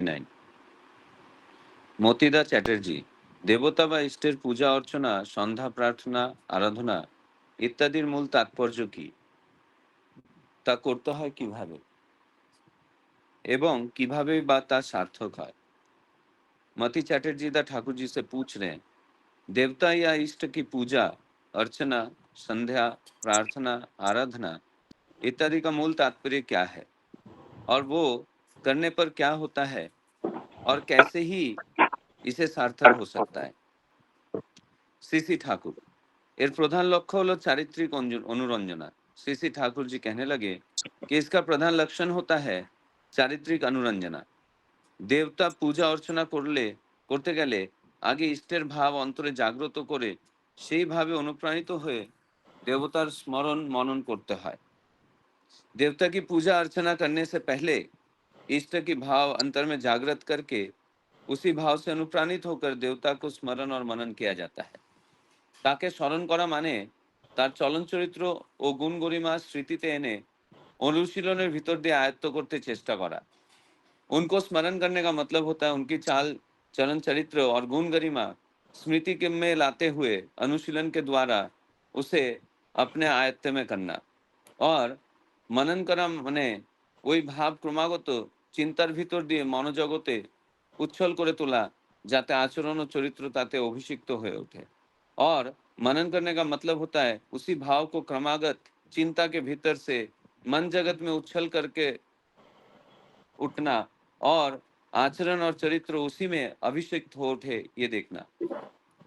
29। মতিদা চ্যাটার্জি, দেবতা বা ইষ্টের পূজা অর্চনা, সন্ধ্যা প্রার্থনা, আরাধনা ইত্যাদির মূল তাৎপর্য কি, তা করতে হয় কিভাবে এবং কিভাবে বা তা सार्थक है। मती चैटर्जी दा ठाकुर जी से पूछ रहे हैं, देवता या इष्ट की पूजा अर्चना, संध्या, प्रार्थना, आराधना इत्यादि का मूल तात्पर्य क्या है और वो करने पर क्या होता है और कैसे ही इसे सार्थक हो सकता है। सीसी ठाकुर, एर प्रधान लक्ष्य हलो चारित्रिक अनुरंजना। सीसी ठाकुर जी कहने लगे कि इसका प्रधान लक्षण होता है चारित्रिक अनुरंजना। देवता पूजा अर्चना करते गेले आगे इष्टेर भाव अंतरे जाग्रत करे सेई भावे अनुप्राणित हुए देवतार स्मरण मनन करते हैं। देवता की पूजा अर्चना करने से पहले इष्ट की भाव अंतर में जागृत करके उसी भाव से अनुप्राणित होकर देवता को स्मरण और मनन किया जाता है। ताके स्मरण करा माने तार चलन चरित्र और गुण गरिमा स्मृतिते एने अनुशीलनेर भीतर दिए आयत्त करते चेष्टा करा। उनको स्मरण करने का मतलब होता है उनकी चाल चलन चरित्र और गुण गरिमा स्मृति के में लाते हुए अनुशीलन के द्वारा उसे अपने आयत्त में करना। और मनन करा माने ওই ভাব ক্রমাগত চিন্তার ভিতর দিয়ে মনোজগতে উচ্ছল করে তোলা যাতে आचरण और चरित्र ताते अभिषिक्त হয়ে ওঠে। और मनन करने का मतलब होता है उसी भाव को क्रमागत चिंता के भीतर से मन जगत में उच्छल करके उठना और आचरण और चरित्र उसी में अभिषिक्त हो उठे ये देखना।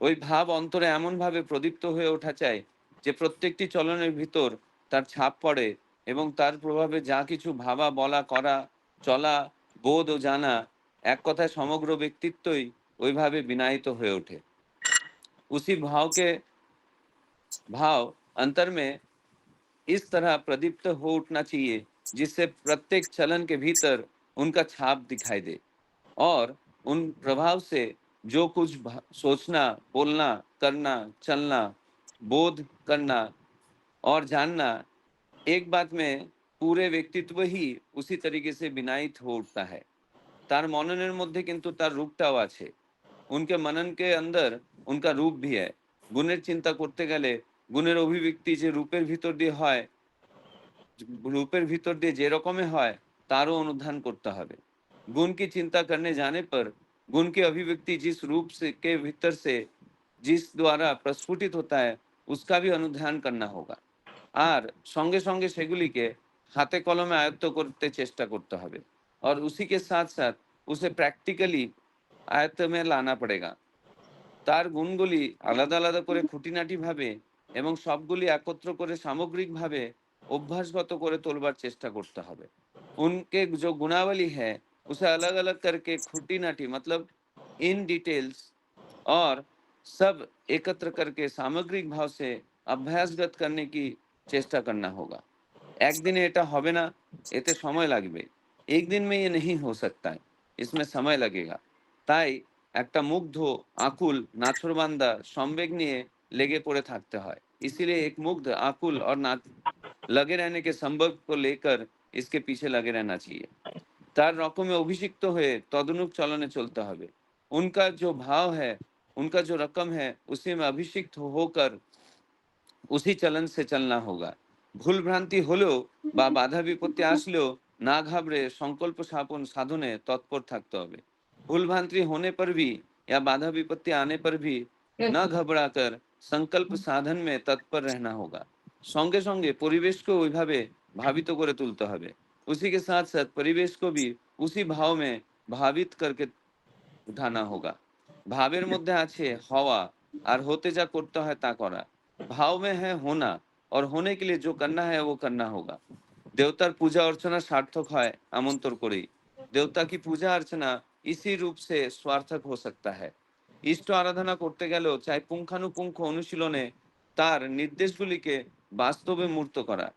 ওই ভাব অন্তরে এমন ভাবে প্রদীপ্ত হয়ে ওঠা চাই যে প্রত্যেকটি চলনের ভিতর তার ছাপ পড়ে এবং তার প্রভাবে যা কিছু ভাবা বলা করা চলা বোধ ও জানা এক কথায় সমগ্র ব্যক্তিত্বই ওইভাবে বিনায়িত হয়ে ওঠে। उसी भाव अंतर में इस तरह प्रदीप्त हो उठना चाहिए जिससे प्रत्येक चलन के भीतर उनका छाप दिखाई दे और उन प्रभाव से जो कुछ सोचना बोलना करना चलना बोध करना और जानना एक बात में पूरे व्यक्तित्व ही उसी तरीके से विनायित हो उठता है। तार मननेर मध्य किन्तु तार रूपटाও আছে। उनके मनन के अंदर उनका रूप भी है। गुणेर चिंता करते गेले गुणेर अभिव्यक्ति जे रूपेर भीतर दिए হয় रूपेर भीतर दिए जे रकमे হয় तारो अनुधान करते হবে। गुण की चिंता करने जाने पर गुण की अभिव्यक्ति जिस रूप से के भीतर से जिस द्वारा प्रस्फुटित होता है उसका भी अनुध्यान करना होगा और संगे संगे सेगुलिके हाथे कलमे आयत्त करते चेष्टा करते হবে और उसी के साथ साथ उसे प्रैक्टिकली आयत्त में लाना पड़ेगा। तार गुणगुली आलादा आलादा करे खुंटिनाटी भावे एवं सबगुली एकत्र करे सामग्रिक भावे अभ्यासगत करे तोलबार चेष्टा करते হবে। उनके जो गुणावली है उसे अलग अलग करके खुंटिनाटी मतलब इन डिटेल्स और सब एकत्र करके सामग्रिक भाव से अभ्यासगत करने की चेष्टा करना होगा। एक दिन এটা হবে না, এতে সময় লাগবে। एक दिन में ये नहीं हो सकता है, इसमें समय लगेगा। তাই একটা মুগ্ধ আকুল নাছোড়বান্দা সম্বেগ নিয়ে लेगे पड़े থাকতে হয়। इसीलिए एक मुग्ध आकुल और लगे रहने के संभव को लेकर इसके पीछे लगे रहना चाहिए। तार रकमे अभिषिक्त हुए तदनुक चलने चलते হবে। उनका जो भाव है उनका जो रकम है उसी में अभिषिक्त होकर उसी चलन से चलना होगा। भूल भ्रांति হলেও বা বাধা বিপত্তি আসলেও ना घाबरे संकल्प स्थापन साधने तत्पर থাকতে হবে। भूल भ्रांति होने पर भी या बाधा विपत्ति आने पर भी न घबराकर संकल्प साधन में तत्पर रहना होगा। संगे संगे परिवेश को ওইভাবে भावित করে তুলতে হবে। उसी के साथ साथ परिवेश को भी उसी भाव में भावित करके उठाना होगा। भावेर मध्य आछे हवा और होते जा करते है ता करा। भाव में है होना और होने के लिए जो करना है वो करना होगा। देवतार पूजा अर्चना सार्थक है आमंत्र करेई। देवता की पूजा अर्चना इसी रूप से स्वार्थक हो सकता है। इष्ट आराधना करते गेलेও चाहे पुंखानुपुंख अनुशीलने तार निर्देशगुलिके बास्तवे मूर्त करा।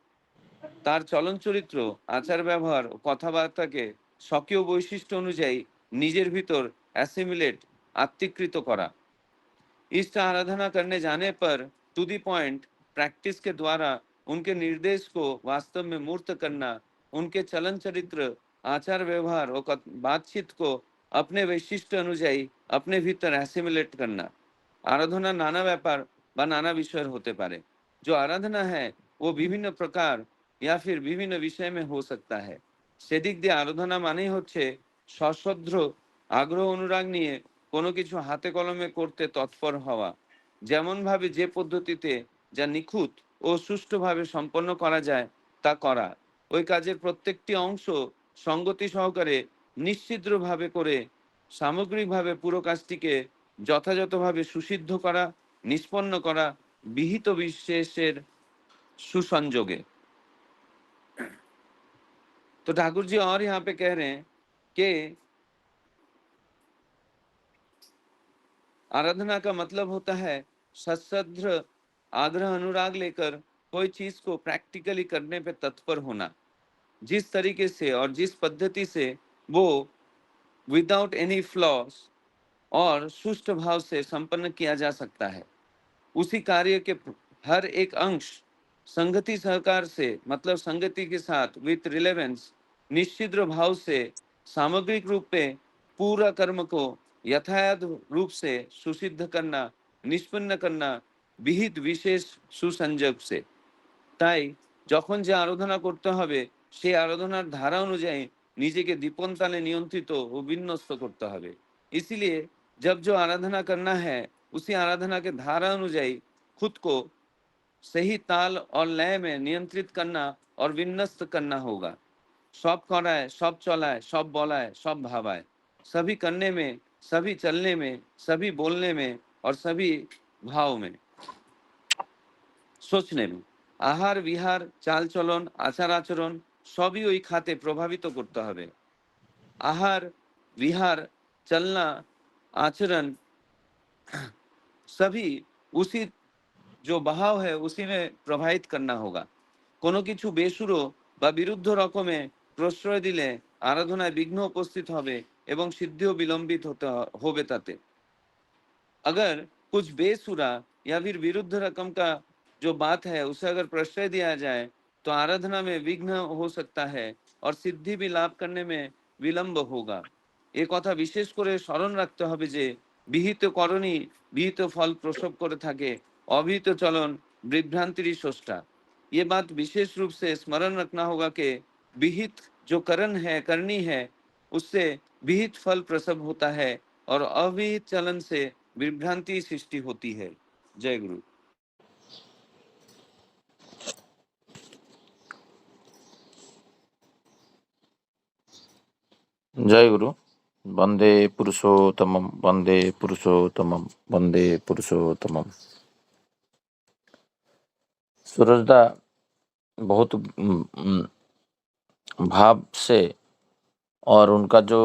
तार चलन चरित्र आचार व्यवहार और कथाबार्ता के स्वकीय वैशिष्ट्य अनुयायी निजेर भीतर एसिमिलेट आत्मीकृत करा। इष्ट आराधना करने जाने पर टू दी पॉइंट प्रैक्टिस के द्वारा उनके निर्देश को वास्तव में मूर्त करना, उनके चलन चरित्र आचार व्यवहार और बातचीत को अपने वैशिष्ट्य अनुযায়ী अपने भीतर অ্যাসিমিলেট करना। आराधना नाना ব্যাপার বা নানা বিষয়ের হতে পারে। जो आराधना है वो विभिन्न प्रकार या फिर विभिन्न विषय में हो सकता है। সেদিক দিয়ে আরাধনা মানেই হচ্ছে সশ্রদ্ধ আগ্রহ অনুরাগ নিয়ে কোনো কিছু হাতে কলমে করতে তৎপর হওয়া। যেমনভাবে যে পদ্ধতিতে যা নিখুঁত ও সুষ্ঠুভাবে সম্পন্ন করা যায় তা করা। ওই কাজের প্রত্যেকটি অংশ সঙ্গতি সহকারে নিশ্ছিদ্রভাবে করে সামগ্রিকভাবে পুরো কাজটিকে যথাযথভাবে সুসিদ্ধ করা, নিষ্পন্ন করা বিহিত বিশেষের सुसंजोगे। तो ठाकुर जी और यहाँ पे कह रहे हैं कि आराधना का मतलब होता है सश्रद्ध आग्रह अनुराग लेकर कोई चीज को प्रैक्टिकली करने पे तत्पर होना। जिस तरीके से और जिस पद्धति से वो विदाउट एनी फ्लॉस और सुष्ट भाव से संपन्न किया जा सकता है, उसी कार्य के हर एक अंश संगति सहकार से मतलब संगति के साथ विथ रिलेवेंस निश्चिद्र भाव से सामग्रिक रूप में पूरा कर्म को यथायथ रूप से सुसिद्ध करना, निष्पन्न करना विहित विशेष सुसंयोग से। তাই যখন যে আরাধনা করতে হবে সেই আরাধনার ধারা অনুযায়ী নিজেকে दीपन ताले नियंत्रित ও বিন্যস্ত করতে হবে। इसलिए जब जो आराधना करना है उसी आराधना के धारा अनुযায়ী खुद को सही ताल और लय में नियंत्रित करना और विन्यस्त करना होगा। सब कराए, सब चलाए, सब बोलाए, सब भावाए, सभी करने में, सभी चलने में, सभी बोलने में और सभी भाव में, सोचने में। आहार विहार चाल चलन आचार आचरण सभी ওই খাতে প্রভাবিত করতে হবে। आहार विहार चलना आचरण सभी उसी जो बहाव है उसी में प्रभावित करना होगा। কোনো কিছু বেসুরো বা বিরুদ্ধ রকমে প্রশ্রয় দিলে আরাধনায় বিঘ্ন উপস্থিত হবে এবং সিদ্ধিও বিলম্বিত হবে তাতে। अगर कुछ बेसुरा या फिर विरुद्ध रकम का जो बात है उसे अगर प्रश्रय दिया जाए तो आराधना में विघ्न हो सकता है और सिद्धि भी लाभ करने में विलंब होगा। एक कथा विशेष করে স্মরণ রাখতে হবে যে বিহিত করণী বিহিত ফল প্রসব করে থাকে, अभिहित चलन विभ्रांति स्रष्टा। ये बात विशेष रूप से स्मरण रखना होगा कि विहित जो करण है करनी है उससे विहित फल प्रसव होता है और अविहित चलन से विभ्रांति सृष्टि होती है। जय गुरु। जय गुरु। वंदे पुरुषोत्तमम वंदे पुरुषोत्तमम वंदे पुरुषोत्तमम। सूरजदा बहुत भाव से और उनका जो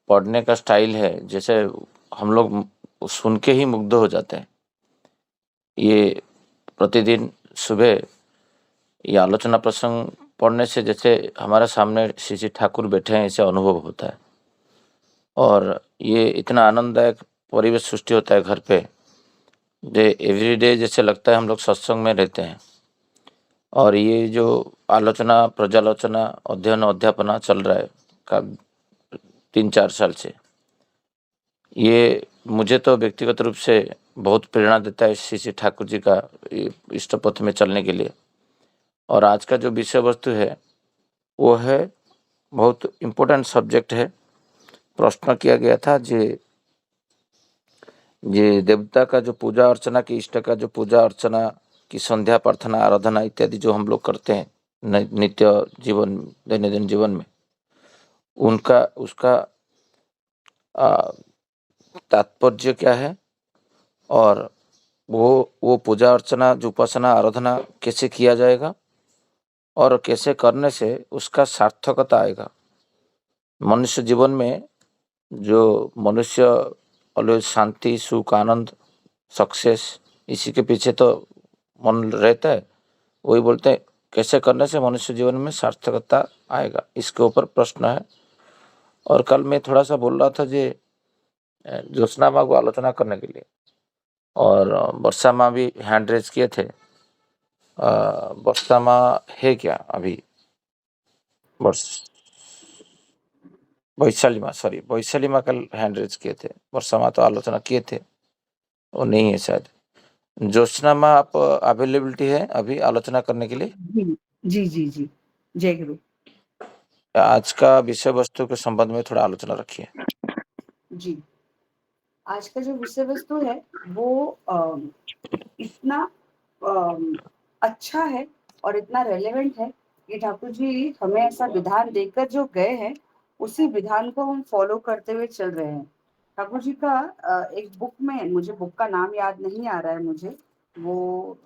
पढ़ने का स्टाइल है जैसे हम लोग सुन के ही मुग्ध हो जाते हैं। ये प्रतिदिन सुबह ये आलोचना प्रसंग पढ़ने से जैसे हमारे सामने श्री श्री ठाकुर बैठे हैं ऐसे अनुभव होता है और ये इतना आनंददायक परिवेश सृष्टि होता है घर पे जे एवरीडे जैसे लगता है हम लोग सत्संग में रहते हैं। और ये जो आलोचना प्रजालोचना अध्ययन अध्यापना चल रहा है का 3-4 साल से, ये मुझे तो व्यक्तिगत रूप से बहुत प्रेरणा देता है श्री श्री ठाकुर जी का इष्ट पथ में चलने के लिए। और आज का जो विषय वस्तु है वो है बहुत इम्पोर्टेंट सब्जेक्ट है। प्रश्न किया गया था ये देवता का जो पूजा अर्चना की इष्ट का जो पूजा अर्चना की संध्या प्रार्थना आराधना इत्यादि जो हम लोग करते हैं नित्य जीवन दैनंदिन जीवन में, उनका उसका तात्पर्य क्या है और वो पूजा अर्चना जो उपासना आराधना कैसे किया जाएगा और कैसे करने से उसका सार्थकता आएगा। मनुष्य जीवन में जो मनुष्य ऑलवेज शांति सुख आनंद सक्सेस इसी के पीछे तो मन रहता है, वही बोलते हैं कैसे करने से मनुष्य जीवन में सार्थकता आएगा, इसके ऊपर प्रश्न है। और कल मैं थोड़ा सा बोल रहा था ज्योत्सना माँ को आलोचना करने के लिए और वर्षा माँ भी हैंड रेज किए थे। वर्षा माँ है क्या अभी? वैशाली माँ, सॉरी, वैशाली माँ कल हैंड रेज किए थे, वर्षा माँ तो आलोचना किए थे, वो नहीं है शायद। ज्योत्सना माँ, आप अवेलेबिलिटी है अभी आलोचना करने के लिए? जी जी जी, जय गुरु। आज का विषय वस्तु के संबंध में थोड़ा आलोचना रखिए। जी, आज का जो विषय वस्तु है वो इतना अच्छा है और इतना रेलेवेंट है कि ठाकुर जी हमें ऐसा विधान देकर जो गए हैं, उसी विधान को हम फॉलो करते हुए चल रहे हैं। ठाकुर जी का एक बुक में, मुझे बुक का नाम याद नहीं आ रहा है, मुझे वो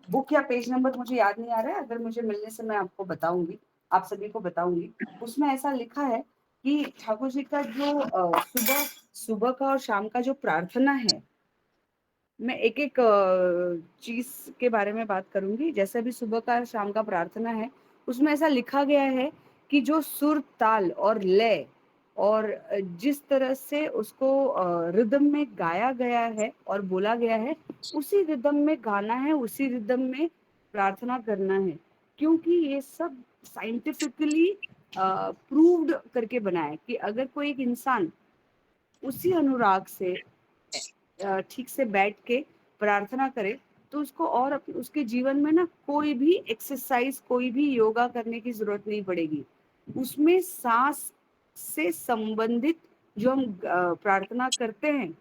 बुक या पेज नंबर मुझे याद नहीं आ रहा है, अगर मुझे मिलने से मैं आपको बताऊंगी, आप सभी को बताऊंगी। उसमें ऐसा लिखा है कि ठाकुर जी का जो सुबह सुबह का और शाम का जो प्रार्थना है, मैं एक एक चीज के बारे में बात करूंगी। जैसे अभी सुबह का और शाम का प्रार्थना है, उसमें ऐसा लिखा गया है कि जो सुर ताल और लय और जिस तरह से उसको रिदम में गाया गया है और बोला गया है, उसी रिदम में गाना है, उसी रिदम में प्रार्थना करना है। क्योंकि ये सब साइंटिफिकली प्रूव्ड करके बना है कि अगर कोई एक इंसान उसी अनुराग से ठीक से बैठ के प्रार्थना करे, तो उसको और उसके जीवन में ना कोई भी एक्सरसाइज, कोई भी योगा करने की जरूरत नहीं पड़ेगी। उसमें सांस से संबंधित जो हम प्रार्थना करते हैं,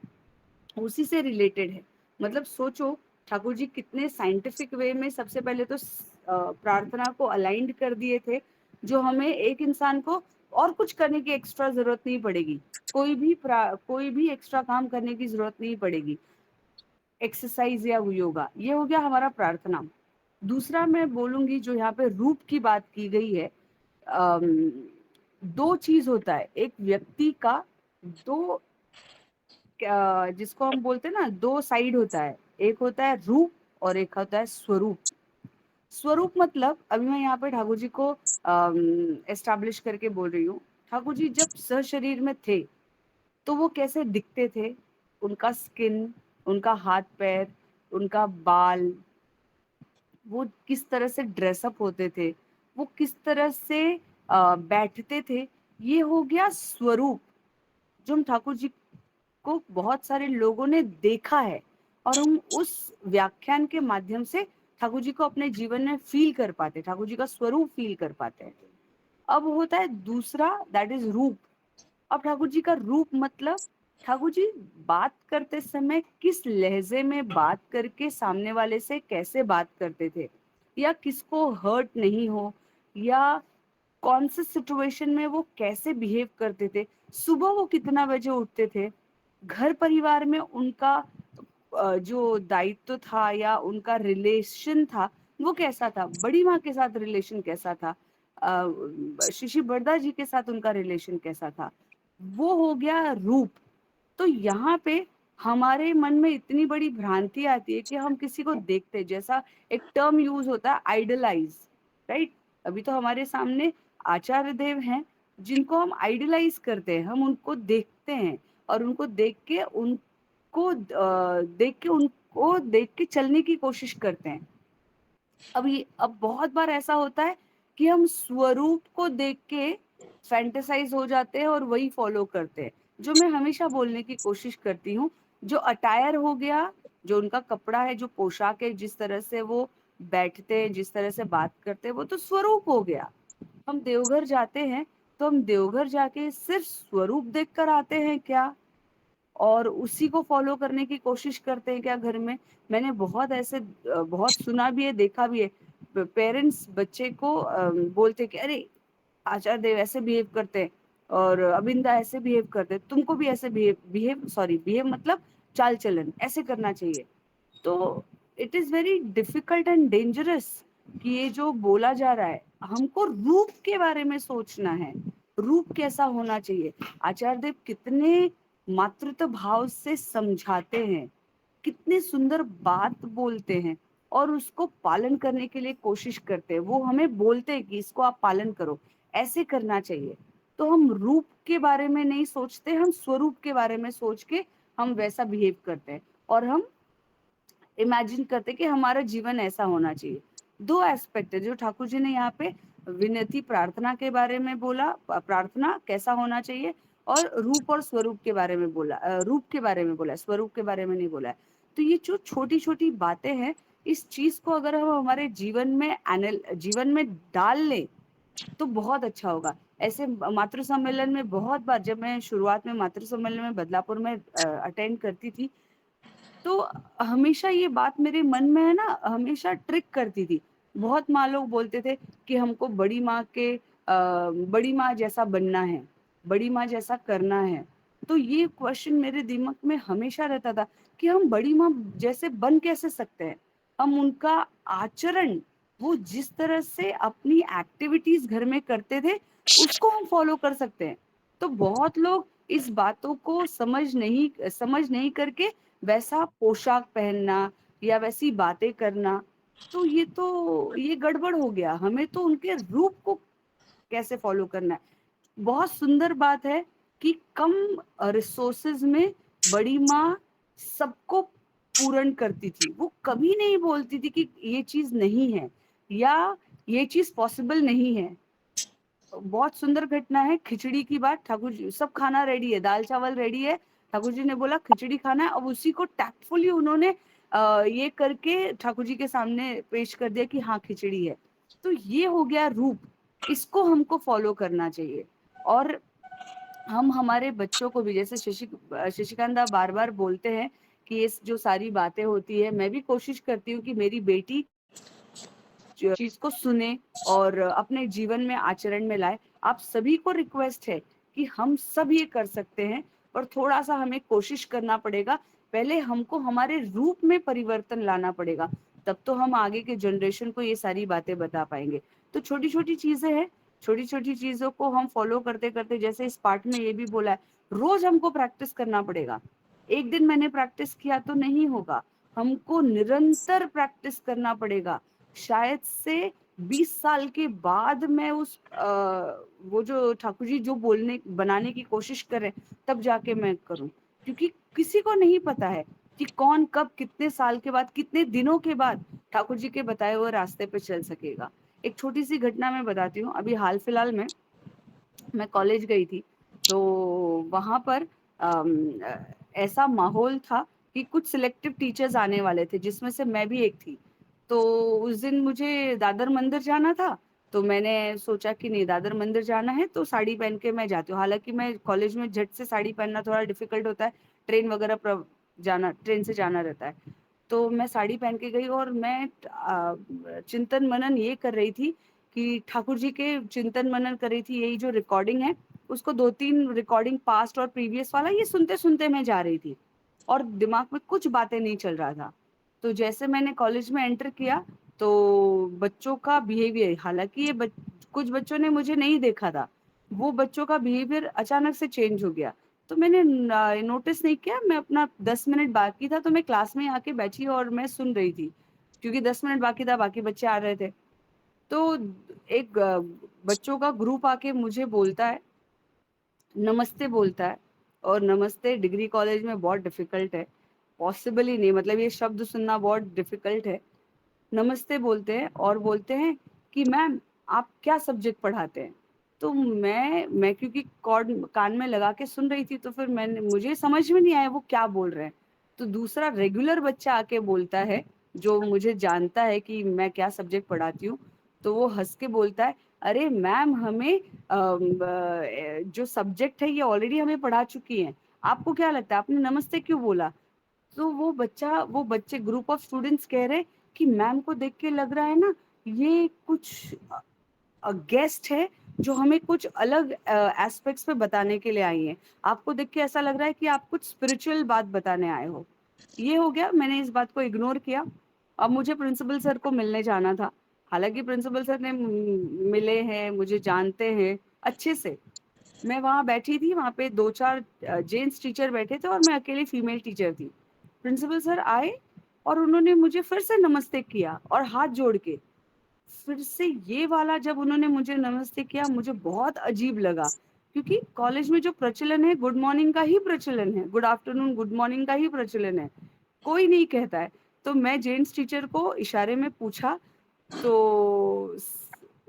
उसी से रिलेटेड है। मतलब सोचो, ठाकुर जी कितने साइंटिफिक वे में सबसे पहले तो प्रार्थना को अलाइंड कर दिए थे, जो हमें एक इंसान को और कुछ करने की एक्स्ट्रा जरूरत नहीं पड़ेगी, कोई भी एक्स्ट्रा काम करने की जरूरत नहीं पड़ेगी, एक्सरसाइज या योगा। ये हो गया हमारा प्रार्थना। दूसरा मैं बोलूंगी, जो यहाँ पे रूप की बात की गई है, दो चीज होता है, एक व्यक्ति का दो, जिसको हम बोलते हैं ना, दो साइड होता है, एक होता है रूप और एक होता है स्वरूप। स्वरूप मतलब, अभी मैं यहाँ पे ठाकुर जी को एस्टैब्लिश करके बोल रही हूँ। ठाकुर जी जब सशरीर में थे तो वो कैसे दिखते थे, उनका स्किन, उनका हाथ पैर, उनका बाल, वो किस तरह से ड्रेसअप होते थे, वो किस तरह से बैठते थे, ये हो गया स्वरूप, जो हम ठाकुर जी को बहुत सारे लोगों ने देखा है और हम उस व्याख्यान के माध्यम से ठाकुर जी को अपने जीवन में फील कर पाते, ठाकुर जी का स्वरूप फील कर पाते हैं। अब होता है दूसरा, दैट इज रूप। अब ठाकुर जी का रूप मतलब, ठाकुर जी बात करते समय किस लहजे में बात करके सामने वाले से कैसे बात करते थे, या किसको हर्ट नहीं हो, या कौन से सिचुएशन में वो कैसे बिहेव करते थे, सुबह वो कितना बजे उठते थे, घर परिवार में उनका जो दायित्व था या उनका रिलेशन था वो कैसा था, बड़ी माँ के साथ रिलेशन कैसा था, शिशि बरदा जी के साथ उनका रिलेशन कैसा था, वो हो गया रूप। तो यहाँ पे हमारे मन में इतनी बड़ी भ्रांति आती है कि हम किसी को देखते हैं, जैसा एक टर्म यूज होता है आइडलाइज, राइट। अभी तो हमारे सामने आचार्य देव हैं, जिनको हम आइडलाइज करते हैं, हम उनको देखते हैं और उनको देख के चलने की कोशिश करते हैं। अब बहुत बार ऐसा होता है कि हम स्वरूप को देख के फैंटेसाइज हो जाते हैं और वही फॉलो करते हैं। जो मैं हमेशा बोलने की कोशिश करती हूँ, जो अटायर हो गया, जो उनका कपड़ा है, जो पोशाक है, जिस तरह से वो बैठते हैं, जिस तरह से बात करते हैं, वो तो स्वरूप हो गया। हम देवघर जाते हैं तो हम देवघर जाके सिर्फ स्वरूप देख कर आते हैं क्या, और उसी को फॉलो करने की कोशिश करते हैं क्या घर में? मैंने बहुत ऐसे बहुत सुना भी है, देखा भी है, पेरेंट्स बच्चे को बोलते कि अरे आचार्य देव ऐसे बिहेव करते हैं और अबिंदा ऐसे बिहेव करते हैं, तुमको भी ऐसे बिहेव मतलब चाल चलन ऐसे करना चाहिए। तो it is very difficult and dangerous कि ये जो बोला जा रहा है, हमको रूप के बारे में सोचना है, रूप कैसा होना चाहिए। आचार्य देव कितने मातृत्व भाव से समझाते हैं, कितने सुंदर बात बोलते हैं और उसको पालन करने के लिए कोशिश करते हैं। वो हमें बोलते हैं कि इसको आप पालन करो, ऐसे करना चाहिए। तो हम रूप के बारे में नहीं सोचते, हम स्वरूप के बारे में सोच के हम वैसा बिहेव करते हैं और हम इमेजिन करते कि हमारा जीवन ऐसा होना चाहिए। दो एस्पेक्ट है जो ठाकुर जी ने यहाँ पे विनती प्रार्थना के बारे में बोला, प्रार्थना कैसा होना चाहिए, और रूप और स्वरूप के बारे में बोला, रूप के बारे में बोला, स्वरूप के बारे में नहीं बोला है। तो ये जो छोटी छोटी बातें हैं, इस चीज को अगर हम हमारे जीवन में डाल लें तो बहुत अच्छा होगा। ऐसे मातृ सम्मेलन में बहुत बार, जब मैं शुरुआत में मातृ सम्मेलन में बदलापुर में अटेंड करती थी, तो हमेशा ये बात मेरे मन में है ना, हमेशा ट्रिक करती थी। बहुत माँ लोग बोलते थे कि हमको बड़ी माँ जैसा बनना है, बड़ी माँ जैसा करना है। तो ये क्वेश्चन मेरे दिमाग में हमेशा रहता था कि हम बड़ी माँ जैसे बन कैसे सकते हैं। हम उनका आचरण, वो जिस तरह से अपनी एक्टिविटीज घर में करते थे, उसको हम फॉलो कर सकते हैं। तो बहुत लोग इस बातों को समझ नहीं करके वैसा पोशाक पहनना या वैसी बातें करना, तो ये गड़बड़ हो गया। हमें तो उनके रूप को कैसे फॉलो करना है। बहुत सुंदर बात है कि कम रिसोर्सेज में बड़ी माँ सबको पूर्ण करती थी। वो कभी नहीं बोलती थी कि ये चीज नहीं है या ये चीज पॉसिबल नहीं है। बहुत सुंदर घटना है खिचड़ी की बात। ठाकुर जी, सब खाना रेडी है, दाल चावल रेडी है, ठाकुर जी ने बोला खिचड़ी खाना है। अब उसी को टैक्टफुली उन्होंने ये करके ठाकुर जी के सामने पेश कर दिया कि हाँ खिचड़ी है। तो ये हो गया रूप, इसको हमको फॉलो करना चाहिए। और हम हमारे बच्चों को भी, जैसे शशिकांता बार बार बोलते हैं कि ये जो सारी बातें होती है, मैं भी कोशिश करती हूँ कि मेरी बेटी चीज को सुने और अपने जीवन में आचरण में लाए। आप सभी को रिक्वेस्ट है कि हम सब ये कर सकते हैं, पर थोड़ा सा हमें कोशिश करना पड़ेगा। पहले हमको हमारे रूप में परिवर्तन लाना पड़ेगा, तब तो हम आगे के जनरेशन को ये सारी बातें बता पाएंगे। तो छोटी छोटी चीजें हैं, छोटी छोटी चीजों को हम फॉलो करते करते, जैसे इस पाठ में ये भी बोला है, रोज हमको प्रैक्टिस करना पड़ेगा। एक दिन मैंने प्रैक्टिस किया तो नहीं होगा, हमको निरंतर प्रैक्टिस करना पड़ेगा। शायद से 20 साल के बाद मैं वो जो ठाकुर जी जो बोलने बनाने की कोशिश कर रहे हैं, तब जाके मैं करूं। क्योंकि किसी को नहीं पता है कि कौन कब कितने साल के बाद, कितने दिनों के बाद ठाकुर जी के बताए हुए रास्ते पे चल सकेगा। एक छोटी सी घटना मैं बताती हूँ। अभी हाल फिलहाल में मैं कॉलेज गई थी, तो वहां पर ऐसा माहौल था कि कुछ सिलेक्टिव टीचर्स आने वाले थे, जिसमें से मैं भी एक थी। तो उस दिन मुझे दादर मंदिर जाना था, तो मैंने सोचा कि नहीं, दादर मंदिर जाना है तो साड़ी पहन के मैं जाती हूँ। हालांकि मैं कॉलेज में झट से साड़ी पहनना थोड़ा डिफिकल्ट होता है, ट्रेन से जाना रहता है। तो मैं साड़ी पहन के गई और मैं चिंतन मनन ये कर रही थी कि ठाकुर जी के चिंतन मनन कर रही थी। यही जो रिकॉर्डिंग है, उसको 2-3 रिकॉर्डिंग पास्ट और प्रीवियस वाला ये सुनते सुनते मैं जा रही थी, और दिमाग में कुछ बातें नहीं चल रहा था। तो जैसे मैंने कॉलेज में एंटर किया, तो बच्चों का बिहेवियर, हालांकि कुछ बच्चों ने मुझे नहीं देखा था, वो बच्चों का बिहेवियर अचानक से चेंज हो गया। तो मैंने नोटिस नहीं किया। मैं अपना 10 मिनट बाकी था, तो मैं क्लास में आके बैठी और मैं सुन रही थी, क्योंकि 10 मिनट बाकी था, बाकी बच्चे आ रहे थे। तो एक बच्चों का ग्रुप आके मुझे बोलता है, नमस्ते बोलता है। और नमस्ते डिग्री कॉलेज में बहुत डिफिकल्ट है, पॉसिबल ही नहीं, मतलब ये शब्द सुनना बहुत डिफिकल्ट है। नमस्ते बोलते हैं और बोलते हैं कि मैम आप क्या सब्जेक्ट पढ़ाते हैं। तो मैं क्योंकि कॉर्ड कान में लगा के सुन रही थी, तो फिर मुझे समझ में नहीं आया वो क्या बोल रहे हैं। तो दूसरा रेगुलर बच्चा आके बोलता है, जो मुझे जानता है कि मैं क्या सब्जेक्ट पढ़ाती हूँ। तो वो हंस के बोलता है, अरे मैम हमें जो सब्जेक्ट है ये ऑलरेडी हमें पढ़ा चुकी हैं, आपको क्या लगता है आपने नमस्ते क्यों बोला। तो वो बच्चे ग्रुप ऑफ स्टूडेंट्स कह रहे कि मैम को देख के लग रहा है ना, ये कुछ गेस्ट है जो हमें कुछ अलग एस्पेक्ट्स पे बताने के लिए आई हैं। आपको देख के ऐसा लग रहा है कि आप कुछ स्पिरिचुअल बात बताने आए हो। ये हो गया, मैंने इस बात को इग्नोर किया। अब मुझे प्रिंसिपल सर को मिलने जाना था। हालांकि प्रिंसिपल सर ने मिले हैं, मुझे जानते हैं अच्छे से। मैं वहां बैठी थी, वहां पे 2-4 जेंट्स टीचर बैठे थे और मैं अकेली फीमेल टीचर थी। प्रिंसिपल सर आए और उन्होंने मुझे फिर से नमस्ते किया और हाथ जोड़ के। फिर से ये वाला जब उन्होंने मुझे नमस्ते किया, मुझे बहुत अजीब लगा, क्योंकि कॉलेज में जो प्रचलन है गुड मॉर्निंग का ही प्रचलन है, गुड आफ्टरनून गुड मॉर्निंग का ही प्रचलन है, कोई नहीं कहता है। तो मैं जेंट्स टीचर को इशारे में पूछा, तो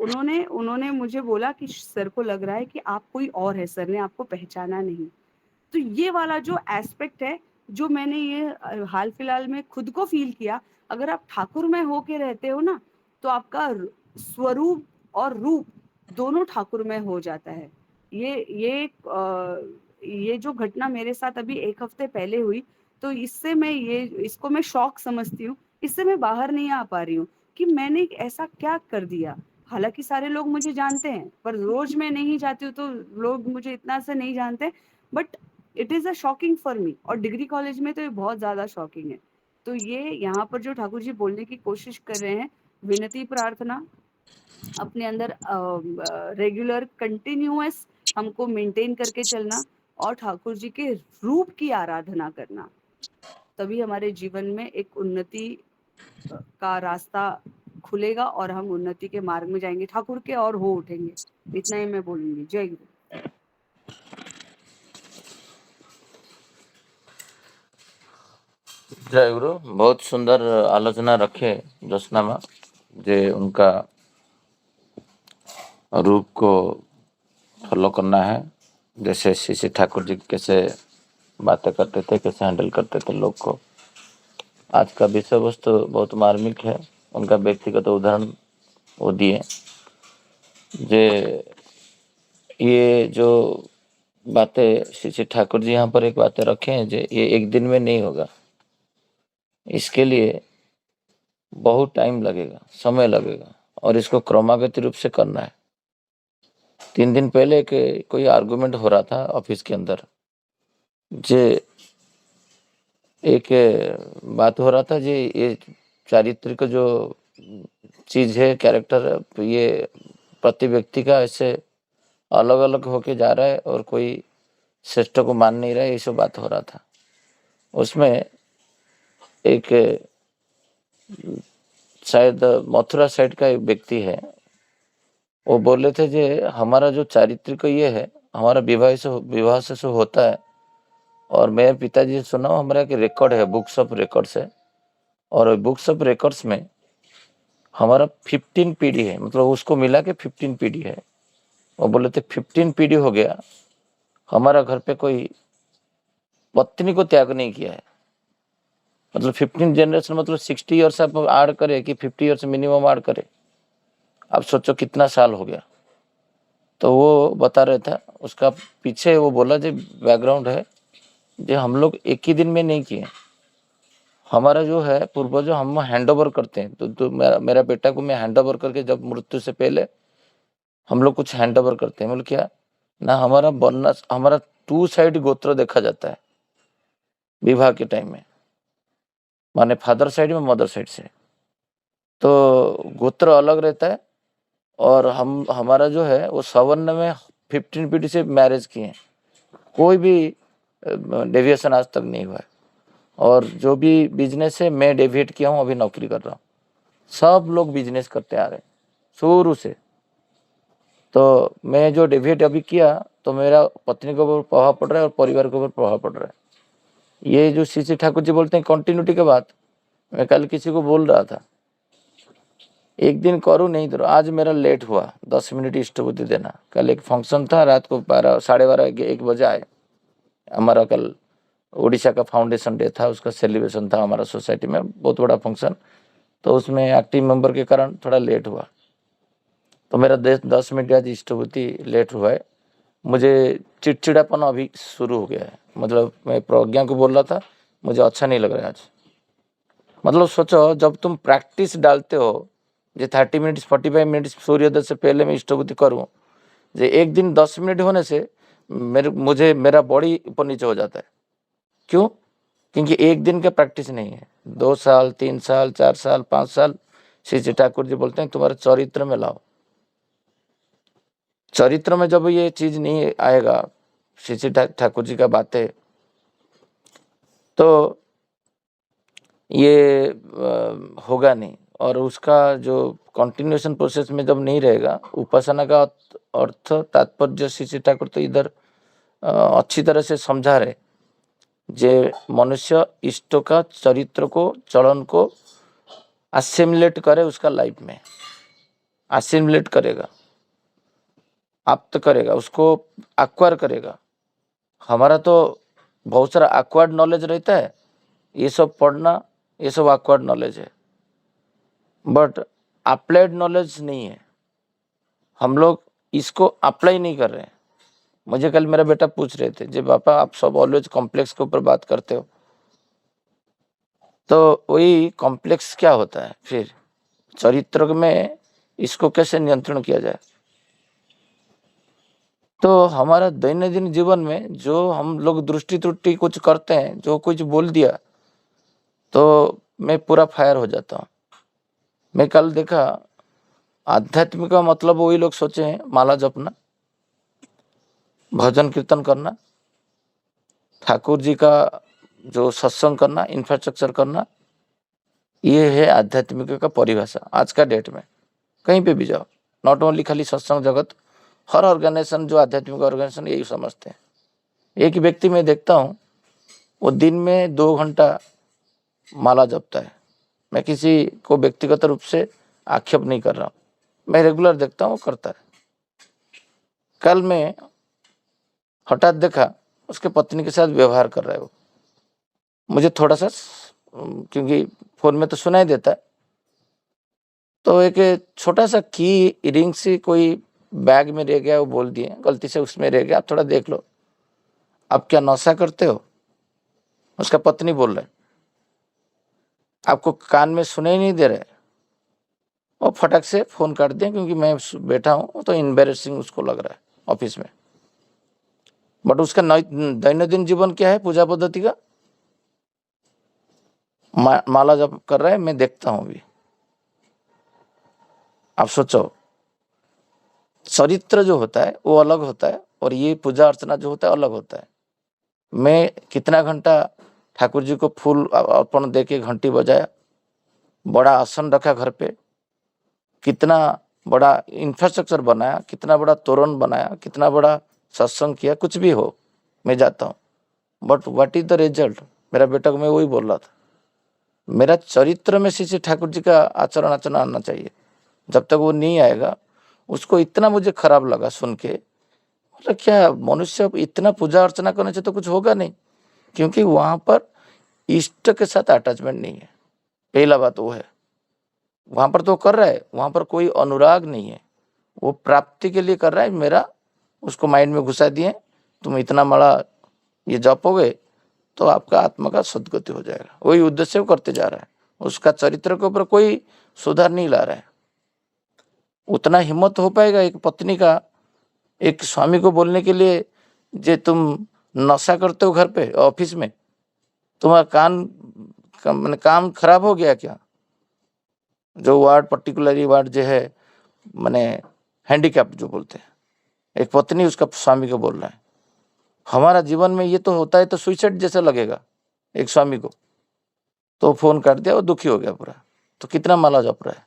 उन्होंने उन्होंने मुझे बोला कि सर को लग रहा है कि आप कोई और है, सर ने आपको पहचाना नहीं। तो ये वाला जो एस्पेक्ट है, जो मैंने ये हाल फिलहाल में खुद को फील किया, अगर आप ठाकुर में होके रहते हो ना, तो आपका स्वरूप और रूप दोनों ठाकुर में हो जाता है। ये जो घटना मेरे साथ अभी 1 हफ्ते पहले हुई, तो इससे मैं इसको मैं शौक समझती हूँ। इससे मैं बाहर नहीं आ पा रही हूँ कि मैंने ऐसा क्या कर दिया। हालांकि सारे लोग मुझे जानते हैं, पर रोज मैं नहीं जाती हूँ तो लोग मुझे इतना से नहीं जानते, but it is a shocking for me. और डिग्री कॉलेज में तो ये बहुत ज्यादा शॉकिंग है। तो ये यहाँ पर जो ठाकुर जी बोलने की कोशिश कर रहे हैं, विनती प्रार्थना, अपने अंदर रेगुलर कंटिन्यूअस हमको मेंटेन करके चलना और ठाकुर जी के रूप की आराधना करना, तभी हमारे जीवन में एक उन्नति का रास्ता खुलेगा और हम उन्नति के मार्ग में जाएंगे, ठाकुर के और हो उठेंगे। इतना ही मैं बोलूंगी। जय गुरु। जय गुरु। बहुत सुंदर आलोचना रखे जोशना माँ, जे उनका रूप को फॉलो करना है। जैसे श्री ठाकुर जी कैसे बातें करते थे, कैसे हैंडल करते थे लोग को। आज का विषय वस्तु बहुत मार्मिक है। उनका व्यक्तिगत उदाहरण वो दिए, जे ये जो बातें श्री ठाकुर जी यहाँ पर एक बातें रखे हैं, जे ये एक दिन में नहीं होगा। इसके लिए बहुत टाइम लगेगा, समय लगेगा, और इसको क्रमागत रूप से करना है। 3 दिन पहले कोई आर्गुमेंट हो रहा था ऑफिस के अंदर, जे एक बात हो रहा था, जे ये चारित्रिक जो चीज है, कैरेक्टर, ये प्रति व्यक्ति का ऐसे अलग अलग होके जा रहा है और कोई श्रेष्ठ को मान नहीं रहा है, ये सब बात हो रहा था। उसमें एक शायद मथुरा साइड का एक व्यक्ति है, वो बोले थे जे हमारा जो चारित्रिक ये है, हमारा विवाह से होता है। और मेरे पिताजी से सुना, हमारा एक रिकॉर्ड है, बुक्स ऑफ रिकॉर्ड्स है, और बुक्स ऑफ रिकॉर्ड्स में हमारा 15 पीढ़ी है, मतलब उसको मिला के 15 पीढ़ी है। वो बोले थे 15 पीढ़ी हो गया, हमारा घर पे कोई पत्नी को त्याग नहीं किया है। मतलब 15 जनरेशन, मतलब 60 ईयर्स आप ऐड करे कि 50 ईयर्स मिनिमम ऐड करे, आप सोचो कितना साल हो गया। तो वो बता रहे था, उसका पीछे वो बोला जो बैकग्राउंड है, जो हम लोग एक ही दिन में नहीं किए। हमारा जो है पूर्वजों, हम हैंड ओवर करते हैं। तो मेरा बेटा को मैं हैंड ओवर करके, जब मृत्यु से पहले हम लोग कुछ हैंड ओवर करते हैं। बोले क्या ना, हमारा बनना, हमारा 2 साइड गोत्र देखा जाता है विवाह के टाइम में, माने फादर साइड में, मदर साइड से। तो गोत्र अलग रहता है, और हमारा जो है वो सवर्ण में 15 पीढ़ी से मैरिज किए हैं, कोई भी डेविएशन आज तक नहीं हुआ है। और जो भी बिजनेस है, मैं डेविएट किया हूँ, अभी नौकरी कर रहा हूँ। सब लोग बिजनेस करते आ रहे हैं शुरू से। तो मैं जो डेविएट अभी किया, तो मेरा पत्नी के ऊपर प्रभाव पड़ रहा है और परिवार के ऊपर प्रभाव पड़ रहा है। ये जो श्री ठाकुर जी बोलते हैं कंटिन्यूटी के बात, मैं कल किसी को बोल रहा था, एक दिन करूँ नहीं तो आज मेरा लेट हुआ 10 मिनट इष्टबुद्धि देना। कल एक फंक्शन था, रात को 12, 12:30, 1 बजे आए। हमारा कल उड़ीसा का फाउंडेशन डे था, उसका सेलिब्रेशन था हमारा सोसाइटी में, बहुत बड़ा फंक्शन। तो उसमें एक्टिव मेंबर के कारण थोड़ा लेट हुआ, तो मेरा 10 मिनट आज इष्टबुद्धि लेट हुआ है। मुझे चिड़चिड़ापन अभी शुरू हो गया है। मतलब मैं प्रज्ञा को बोल रहा था, मुझे अच्छा नहीं लग रहा है आज। मतलब सोचो, जब तुम प्रैक्टिस डालते हो, जो 30 मिनट्स 45 मिनट्स सूर्योदय से पहले मैं इष्टबुद्धि करूँ, जो एक दिन 10 मिनट होने से मेरा बॉडी ऊपर नीचे हो जाता है। क्यों? क्योंकि एक दिन का प्रैक्टिस नहीं है, 2 साल, 3 साल, 4 साल, 5 साल। श्री ठाकुर जी बोलते हैं तुम्हारे चरित्र में लाओ। चरित्र में जब ये चीज नहीं आएगा, श्री ठाकुर जी का बातें, तो ये होगा नहीं। और उसका जो कंटिन्यूएशन प्रोसेस में जब नहीं रहेगा, उपासना का अर्थ तात्पर्य श्री ठाकुर तो इधर अच्छी तरह से समझा रहे, जे मनुष्य इष्ट का चरित्र को, चलन को असिमिलेट करे उसका लाइफ में। असिमिलेट करेगा, आप्त करेगा, उसको एक्वायर करेगा। हमारा तो बहुत सारा एक्वायर्ड नॉलेज रहता है, ये सब पढ़ना, ये सब एक्वायर्ड नॉलेज है, बट अप्लाइड नॉलेज नहीं है। हम लोग इसको अप्लाई नहीं कर रहे हैं। मुझे कल मेरा बेटा पूछ रहे थे, जी पापा आप सब ऑलवेज कॉम्प्लेक्स के ऊपर बात करते हो, तो वही कॉम्प्लेक्स क्या होता है, फिर चरित्र में इसको कैसे नियंत्रण किया जाए। तो हमारा दैनंदिन जीवन में जो हम लोग दृष्टि त्रुटि कुछ करते हैं, जो कुछ बोल दिया तो मैं पूरा फायर हो जाता हूँ। मैं कल देखा, आध्यात्मिक का मतलब वही लोग सोचे हैं माला जपना, भजन कीर्तन करना, ठाकुर जी का जो सत्संग करना, इंफ्रास्ट्रक्चर करना, ये है आध्यात्मिक का परिभाषा आज का डेट में। कहीं पे भी जाओ, नॉट ओनली खाली सत्संग जगत, हर ऑर्गेनाइजेशन जो आध्यात्मिक ऑर्गेनाइजेशन यही समझते हैं। एक व्यक्ति में देखता हूँ, वो दिन में 2 घंटा माला जपता है। मैं किसी को व्यक्तिगत रूप से आक्षेप नहीं कर रहा हूँ, मैं रेगुलर देखता हूँ वो करता है। कल मैं हठात देखा उसके पत्नी के साथ व्यवहार कर रहा है वो। मुझे थोड़ा सा क्योंकि फोन में तो सुनाई देता है, तो एक छोटा सा की रिंग से कोई बैग में रह गया, वो बोल दिए गलती से उसमें रह गया, आप थोड़ा देख लो, आप क्या नशा करते हो। उसका पत्नी बोल रहा है, आपको कान में सुने ही नहीं दे रहे। वो फटक से फोन काट दिया, क्योंकि मैं बैठा हूँ तो एम्बेरसिंग उसको लग रहा है ऑफिस में। बट उसका दैनंदिन जीवन क्या है, पूजा पद्धति का माला जप कर रहा है, मैं देखता हूँ अभी। आप सोचो, चरित्र जो होता है वो अलग होता है, और ये पूजा अर्चना जो होता है अलग होता है। मैं कितना घंटा ठाकुर जी को फूल अर्पण दे के घंटी बजाया, बड़ा आसन रखा घर पे, कितना बड़ा इंफ्रास्ट्रक्चर बनाया, कितना बड़ा तोरण बनाया, कितना बड़ा सत्संग किया, कुछ भी हो मैं जाता हूँ। But what is the result, मेरा बेटा को मैं वही बोल रहा था, मेरा चरित्र में श्री ठाकुर जी का आचरण आचरण आना चाहिए। जब तक वो नहीं आएगा, उसको इतना मुझे खराब लगा सुन के, मतलब क्या मनुष्य इतना पूजा अर्चना करने से तो कुछ होगा नहीं, क्योंकि वहां पर इष्ट के साथ अटैचमेंट नहीं है। पहला बात वो है, वहां पर तो कर रहा है, वहां पर कोई अनुराग नहीं है, वो प्राप्ति के लिए कर रहा है। मेरा उसको माइंड में घुसा दिए, तुम इतना बड़ा ये जपोगे तो आपका आत्मा का सदगति हो जाएगा, वही उद्देश्य वो करते जा रहा है। उसका चरित्र के ऊपर कोई सुधार नहीं ला रहा है। उतना हिम्मत हो पाएगा एक पत्नी का एक स्वामी को बोलने के लिए, जे तुम नशा करते हो घर पे ऑफिस में, तुम्हारा मैंने काम खराब हो गया क्या। जो वार्ड पर्टिकुलरली वार्ड जो है मैंने हैंडीकैप जो बोलते हैं, एक पत्नी उसका स्वामी को बोल रहा है। हमारा जीवन में ये तो होता है तो सुइसाइड जैसा लगेगा एक स्वामी को। तो फोन काट दिया, वो दुखी हो गया पूरा। तो कितना माला जप रहा है।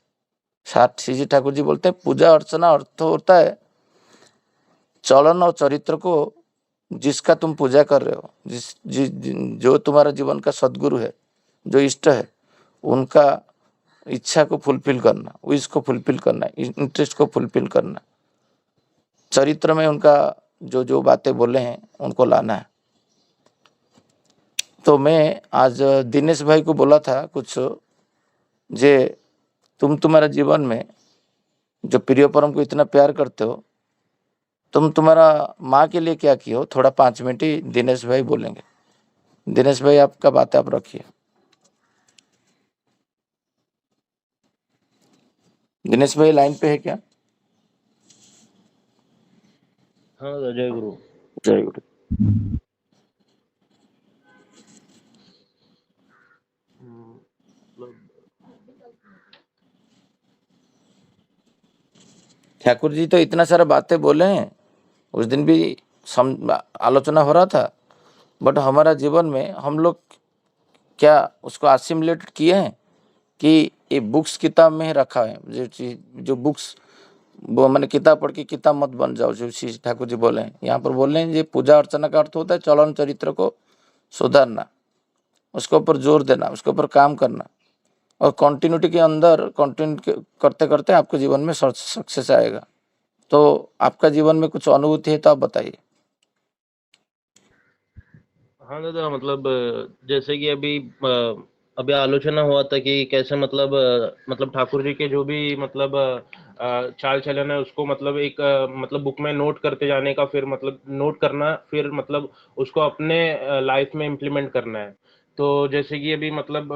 साथ श्री ठाकुर जी बोलते हैं, पूजा अर्चना अर्थ होता है चलन और चरित्र को जिसका तुम पूजा कर रहे हो, जो तुम्हारा जीवन का सदगुरु है, जो इष्ट है, उनका इच्छा को फुलफिल करना, विश को फुलफिल करना, इंटरेस्ट को फुलफिल करना, चरित्र में उनका जो जो बातें बोले हैं उनको लाना है। तो मैं आज दिनेश भाई को बोला था कुछ, जे तुम्हारा जीवन में जो प्रिय परम को इतना प्यार करते हो, तुम्हारा माँ के लिए क्या किए हो, थोड़ा 5 मिनट ही दिनेश भाई बोलेंगे। दिनेश भाई आपका बात आप रखिए। दिनेश भाई लाइन पे है क्या? हाँ जय गुरु। जय गुरु। ठाकुर जी तो इतना सारा बातें बोले हैं, उस दिन भी आलोचना हो रहा था, बट हमारा जीवन में हम लोग क्या उसको असिमिलेट किए हैं कि ये बुक्स किताब में ही रखा है। जो बुक्स वो मैंने किताब पढ़ के किताब मत बन जाओ, जो श्री ठाकुर जी बोले हैं। यहाँ पर बोल रहे हैं, ये पूजा अर्चना का अर्थ होता है चलन चरित्र को सुधारना, उसके ऊपर जोर देना, उसके ऊपर काम करना। और कंटिन्यूटी के अंदर कंटिन्यू करते करते आपके जीवन में सक्सेस आएगा। तो आपका जीवन में कुछ अनुभूति है तो आप बताइए। हाँ दादा, मतलब जैसे कि अभी आलोचना हुआ था कि कैसे मतलब ठाकुर जी के जो भी मतलब चाल चलन है उसको मतलब एक मतलब बुक में नोट करते जाने का, फिर मतलब नोट करना, फिर मतलब उसको अपने लाइफ में इम्प्लीमेंट करना है। तो जैसे कि अभी मतलब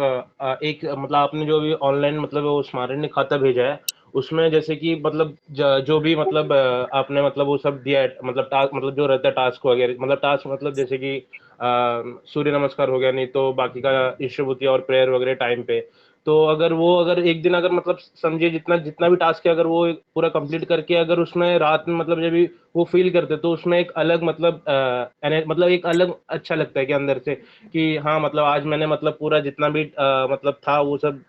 एक मतलब आपने जो अभी ऑनलाइन मतलब वो स्मारक खाता भेजा है, उसमें जैसे कि मतलब जो भी मतलब आपने मतलब वो सब दिया है, मतलब टास्क मतलब जो रहता है टास्क वगैरह, मतलब टास्क मतलब जैसे कि सूर्य नमस्कार हो गया, नहीं तो बाकी का ईश्वरभूति और प्रेयर वगैरह टाइम पे। तो अगर एक दिन अगर मतलब समझिए जितना जितना भी टास्क है, अगर वो पूरा कंप्लीट करके अगर उसमें रात में मतलब जब भी वो फील करते, तो उसमें एक अलग मतलब मतलब एक अलग अच्छा लगता है कि अंदर से कि हाँ मतलब आज मैंने मतलब पूरा जितना भी मतलब था वो सब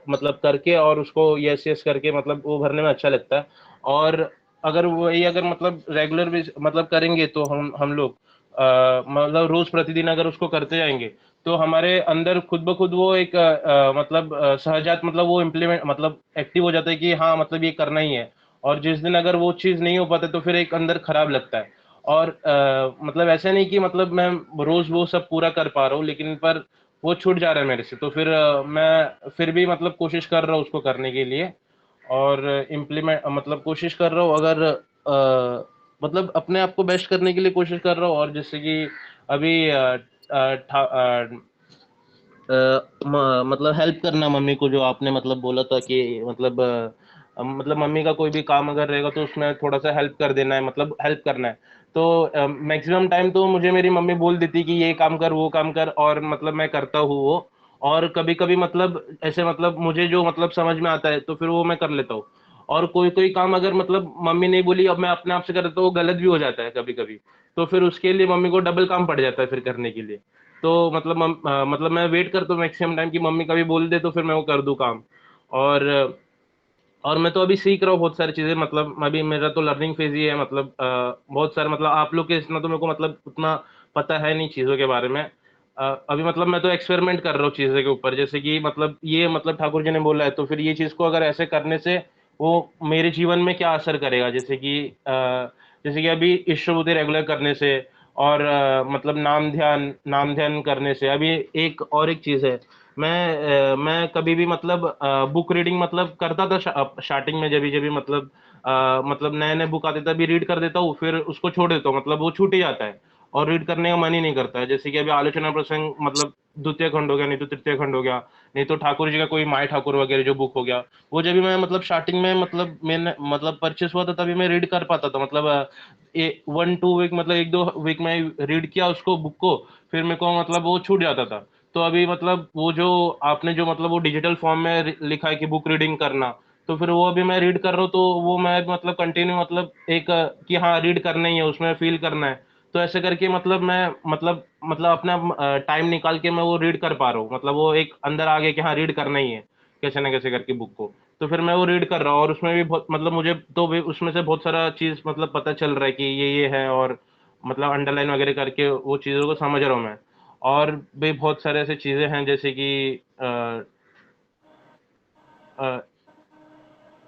मतलब करके और उसको यस यस करके मतलब वो भरने में अच्छा लगता है। और अगर वही अगर मतलब रेगुलर भी मतलब करेंगे, तो हम लोग मतलब रोज प्रतिदिन अगर उसको करते जाएंगे, तो हमारे अंदर खुद ब खुद वो एक मतलब सहजात मतलब वो इम्प्लीमेंट मतलब एक्टिव हो जाता है कि हाँ मतलब ये करना ही है। और जिस दिन अगर वो चीज़ नहीं हो पाता, तो फिर एक अंदर खराब लगता है। और मतलब ऐसा नहीं कि मतलब मैं रोज वो सब पूरा कर पा रहा हूँ, लेकिन पर वो छूट जा रहा है मेरे से, तो फिर मैं फिर भी मतलब कोशिश कर रहा हूँ उसको करने के लिए। और इम्प्लीमेंट मतलब कोशिश कर रहा हूँ, अगर मतलब अपने आप को बेस्ट करने के लिए कोशिश कर रहा हूँ। और जैसे कि अभी मतलब हेल्प करना मम्मी को, जो आपने मतलब बोला था कि मतलब मतलब मम्मी का कोई भी काम अगर रहेगा तो उसमें थोड़ा सा हेल्प कर देना है, मतलब हेल्प करना है। तो मैक्सिमम टाइम तो मुझे मेरी मम्मी बोल देती कि ये काम कर वो काम कर, और मतलब मैं करता हूँ वो। और कभी कभी मतलब ऐसे मतलब मुझे जो मतलब समझ में आता है तो फिर वो मैं कर लेता हूँ। और कोई कोई काम अगर मतलब मम्मी नहीं बोली, अब मैं अपने आप से कर तो वो गलत भी हो जाता है कभी कभी। तो फिर उसके लिए मम्मी को डबल काम पड़ जाता है फिर करने के लिए। तो मतलब मतलब मैं वेट करता हूँ मैक्सिमम टाइम कि मम्मी कभी बोल दे तो फिर मैं वो कर दूँ काम। और और मैं तो अभी सीख रहा हूँ बहुत सारी चीज़ें, मतलब अभी मेरा तो लर्निंग फेज ही है, मतलब बहुत सारे मतलब आप लोग के इतना तो मेरे को मतलब उतना पता है नहीं चीज़ों के बारे में। अभी मतलब मैं तो एक्सपेरिमेंट कर रहा हूँ चीज़ों के ऊपर, जैसे कि मतलब ये मतलब ठाकुर जी ने बोला है, तो फिर ये चीज़ को अगर ऐसे करने से वो मेरे जीवन में क्या असर करेगा। जैसे कि अभी ईश्वरबुद्धि रेगुलर करने से, और मतलब नाम ध्यान करने से। अभी एक चीज़ है, मैं कभी भी मतलब बुक रीडिंग मतलब करता था स्टार्टिंग में, जब भी मतलब नए नए बुक आते तभी रीड कर देता हूँ, फिर उसको छोड़ देता हूँ, मतलब वो छूट ही जाता है और रीड करने का मन ही नहीं करता है। जैसे कि अभी आलोचना प्रसंग मतलब द्वितीय खंड हो गया, नहीं तो तृतीय खंड हो गया, नहीं तो ठाकुर जी का कोई माय ठाकुर वगैरह जो बुक हो गया, वो जब भी मैं मतलब स्टार्टिंग में मतलब मैंने मतलब परचेस हुआ था तभी मैं रीड कर पाता था, मतलब 1-2 वीक मतलब 1-2 वीक में रीड किया उसको बुक को, फिर मेरे को मतलब वो छूट जाता था। तो अभी मतलब वो जो आपने जो मतलब वो डिजिटल फॉर्म में लिखा है कि बुक रीडिंग करना, तो फिर वो अभी मैं रीड कर रहा हूँ, तो वो मैं मतलब कंटिन्यू मतलब एक कि हाँ रीड करना ही है, उसमें फील करना है। तो ऐसे करके मतलब मैं मतलब अपना टाइम निकाल के मैं वो रीड कर पा रहा हूँ, मतलब वो एक अंदर आ गया कि हाँ रीड करना ही है कैसे ना कैसे करके बुक को। तो फिर मैं वो रीड कर रहा हूँ, और उसमें भी बहुत मतलब मुझे तो भी उसमें से बहुत सारा चीज़ मतलब पता चल रहा है कि ये है, और मतलब अंडरलाइन वगैरह करके वो चीज़ों को समझ रहा हूँ मैं। और भी बहुत सारे ऐसे चीज़ें हैं, जैसे कि अ,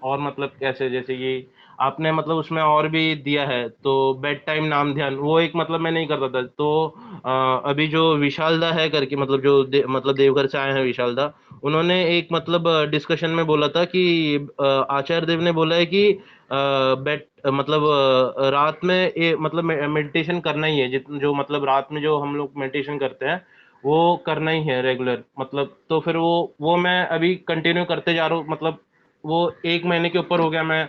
और मतलब कैसे, जैसे कि आपने मतलब उसमें और भी दिया है, तो बेड टाइम नाम ध्यान वो एक मतलब मैं नहीं करता था। तो अभी जो विशाल दा है करके, मतलब जो मतलब देवघर से आए हैं विशाल दा, उन्होंने एक मतलब डिस्कशन में बोला था कि आचार्य देव ने बोला है कि बेड मतलब रात में मतलब मेडिटेशन करना ही है, जो मतलब रात में जो हम लोग मेडिटेशन करते हैं वो करना ही है रेगुलर, मतलब तो फिर वो मैं अभी कंटिन्यू करते जा रहा हूँ, मतलब वो 1 महीने के ऊपर हो गया मैं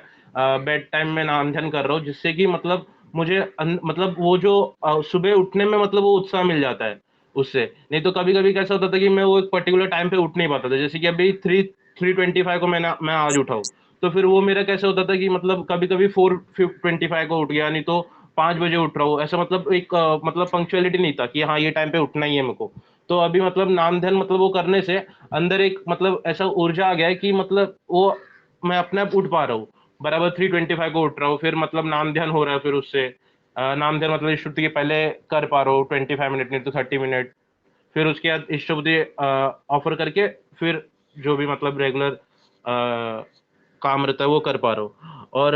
बेड टाइम में नाम ध्यान कर रहा हूँ, जिससे कि मतलब मुझे मतलब वो जो सुबह उठने में मतलब वो उत्साह मिल जाता है उससे। नहीं तो कभी-कभी कैसा होता था कि मैं वो एक पर्टिकुलर टाइम पे उठ नहीं पाता था। जैसे कि अभी 3:25 को मैं आज उठा हूँ। तो फिर वो मेरा कैसे होता था कि मतलब कभी-कभी 4:25 को उठ गया, नहीं तो 5 बजे उठ रहा हूँ। ऐसा मतलब एक मतलब पंक्चुअलिटी नहीं था कि हाँ, ये टाइम पे उठना ही है मेरे को। तो अभी मतलब नाम ध्यान मतलब वो करने से अंदर एक मतलब ऐसा ऊर्जा आ गया है कि मतलब वो मैं अपने आप उठ पा रहा हूँ। बराबर 3:25 को उठ रहा हूँ, फिर मतलब नाम ध्यान हो रहा है, फिर उससे नाम ध्यान मतलब श्रुति के पहले कर पा रहा हूँ 25 मिनट, नहीं तो 30 मिनट। फिर उसके बाद इष्टबुद्धि ऑफर करके फिर जो भी मतलब रेगुलर काम रहता है वो कर पा रहा हूँ। और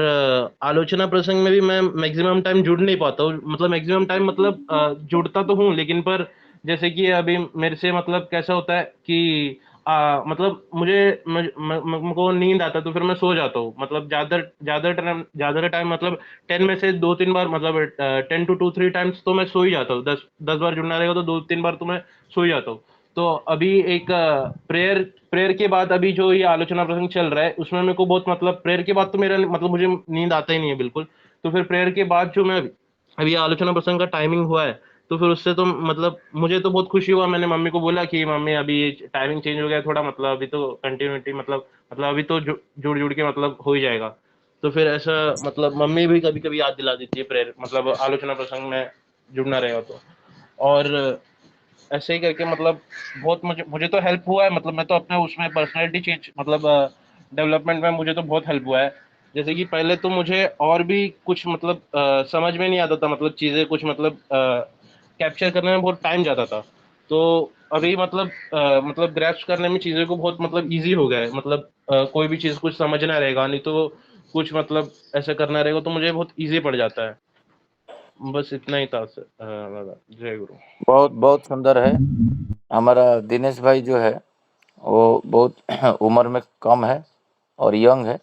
आलोचना प्रसंग में भी मैं मैक्सिमम टाइम जुड़ नहीं पाता हूँ, मतलब मैक्सिमम टाइम मतलब जुड़ता तो हूँ, लेकिन पर जैसे कि अभी मेरे से मतलब कैसा होता है कि मतलब मुझको नींद आता है तो फिर मैं सो जाता हूँ, मतलब ज़्यादा टाइम मतलब 10 में से 2-3 बार, मतलब 10 to 2-3 टाइम्स तो मैं सो ही जाता हूँ। 10 बार जुड़ना रहेगा तो 2-3 बार तो मैं सो ही जाता हूँ। तो अभी एक प्रेयर प्रेयर के बाद अभी जो ये आलोचना प्रसंग चल रहा है उसमें मेरे को बहुत, मतलब प्रेयर के बाद तो मेरा मतलब मुझे नींद आता ही नहीं है बिल्कुल। तो फिर प्रेयर के बाद जो मैं अभी आलोचना प्रसंग का टाइमिंग हुआ है, तो फिर उससे तो मतलब मुझे तो बहुत खुशी हुआ। मैंने मम्मी को बोला कि मम्मी अभी ये टाइमिंग चेंज हो गया थोड़ा, मतलब अभी तो कंटिन्यूटी मतलब अभी तो जुड़ जुड़ के मतलब हो ही जाएगा। तो फिर ऐसा मतलब मम्मी भी कभी कभी याद दिला देती है प्रेयर, मतलब आलोचना प्रसंग में जुड़ना रहेगा तो। और ऐसे ही करके मतलब बहुत मुझे मुझे तो हेल्प हुआ है, मतलब मैं तो अपने उसमें पर्सनैलिटी चेंज मतलब डेवलपमेंट में मुझे तो बहुत हेल्प हुआ है। जैसे कि पहले तो मुझे और भी कुछ मतलब समझ में नहीं आता था, मतलब चीज़ें कुछ मतलब कैप्चर करने में बहुत टाइम जाता था। तो अभी मतलब ग्रैस्प करने में चीज़ें को बहुत मतलब ईजी हो गया है, मतलब कोई भी चीज़ कुछ समझना रहेगा नहीं तो कुछ मतलब ऐसा करना रहेगा तो मुझे बहुत ईजी पड़ जाता है। बस इतना ही था दादा। जय गुरु। बहुत बहुत सुंदर है। हमारा दिनेश भाई जो है वो बहुत उम्र में कम है और यंग है।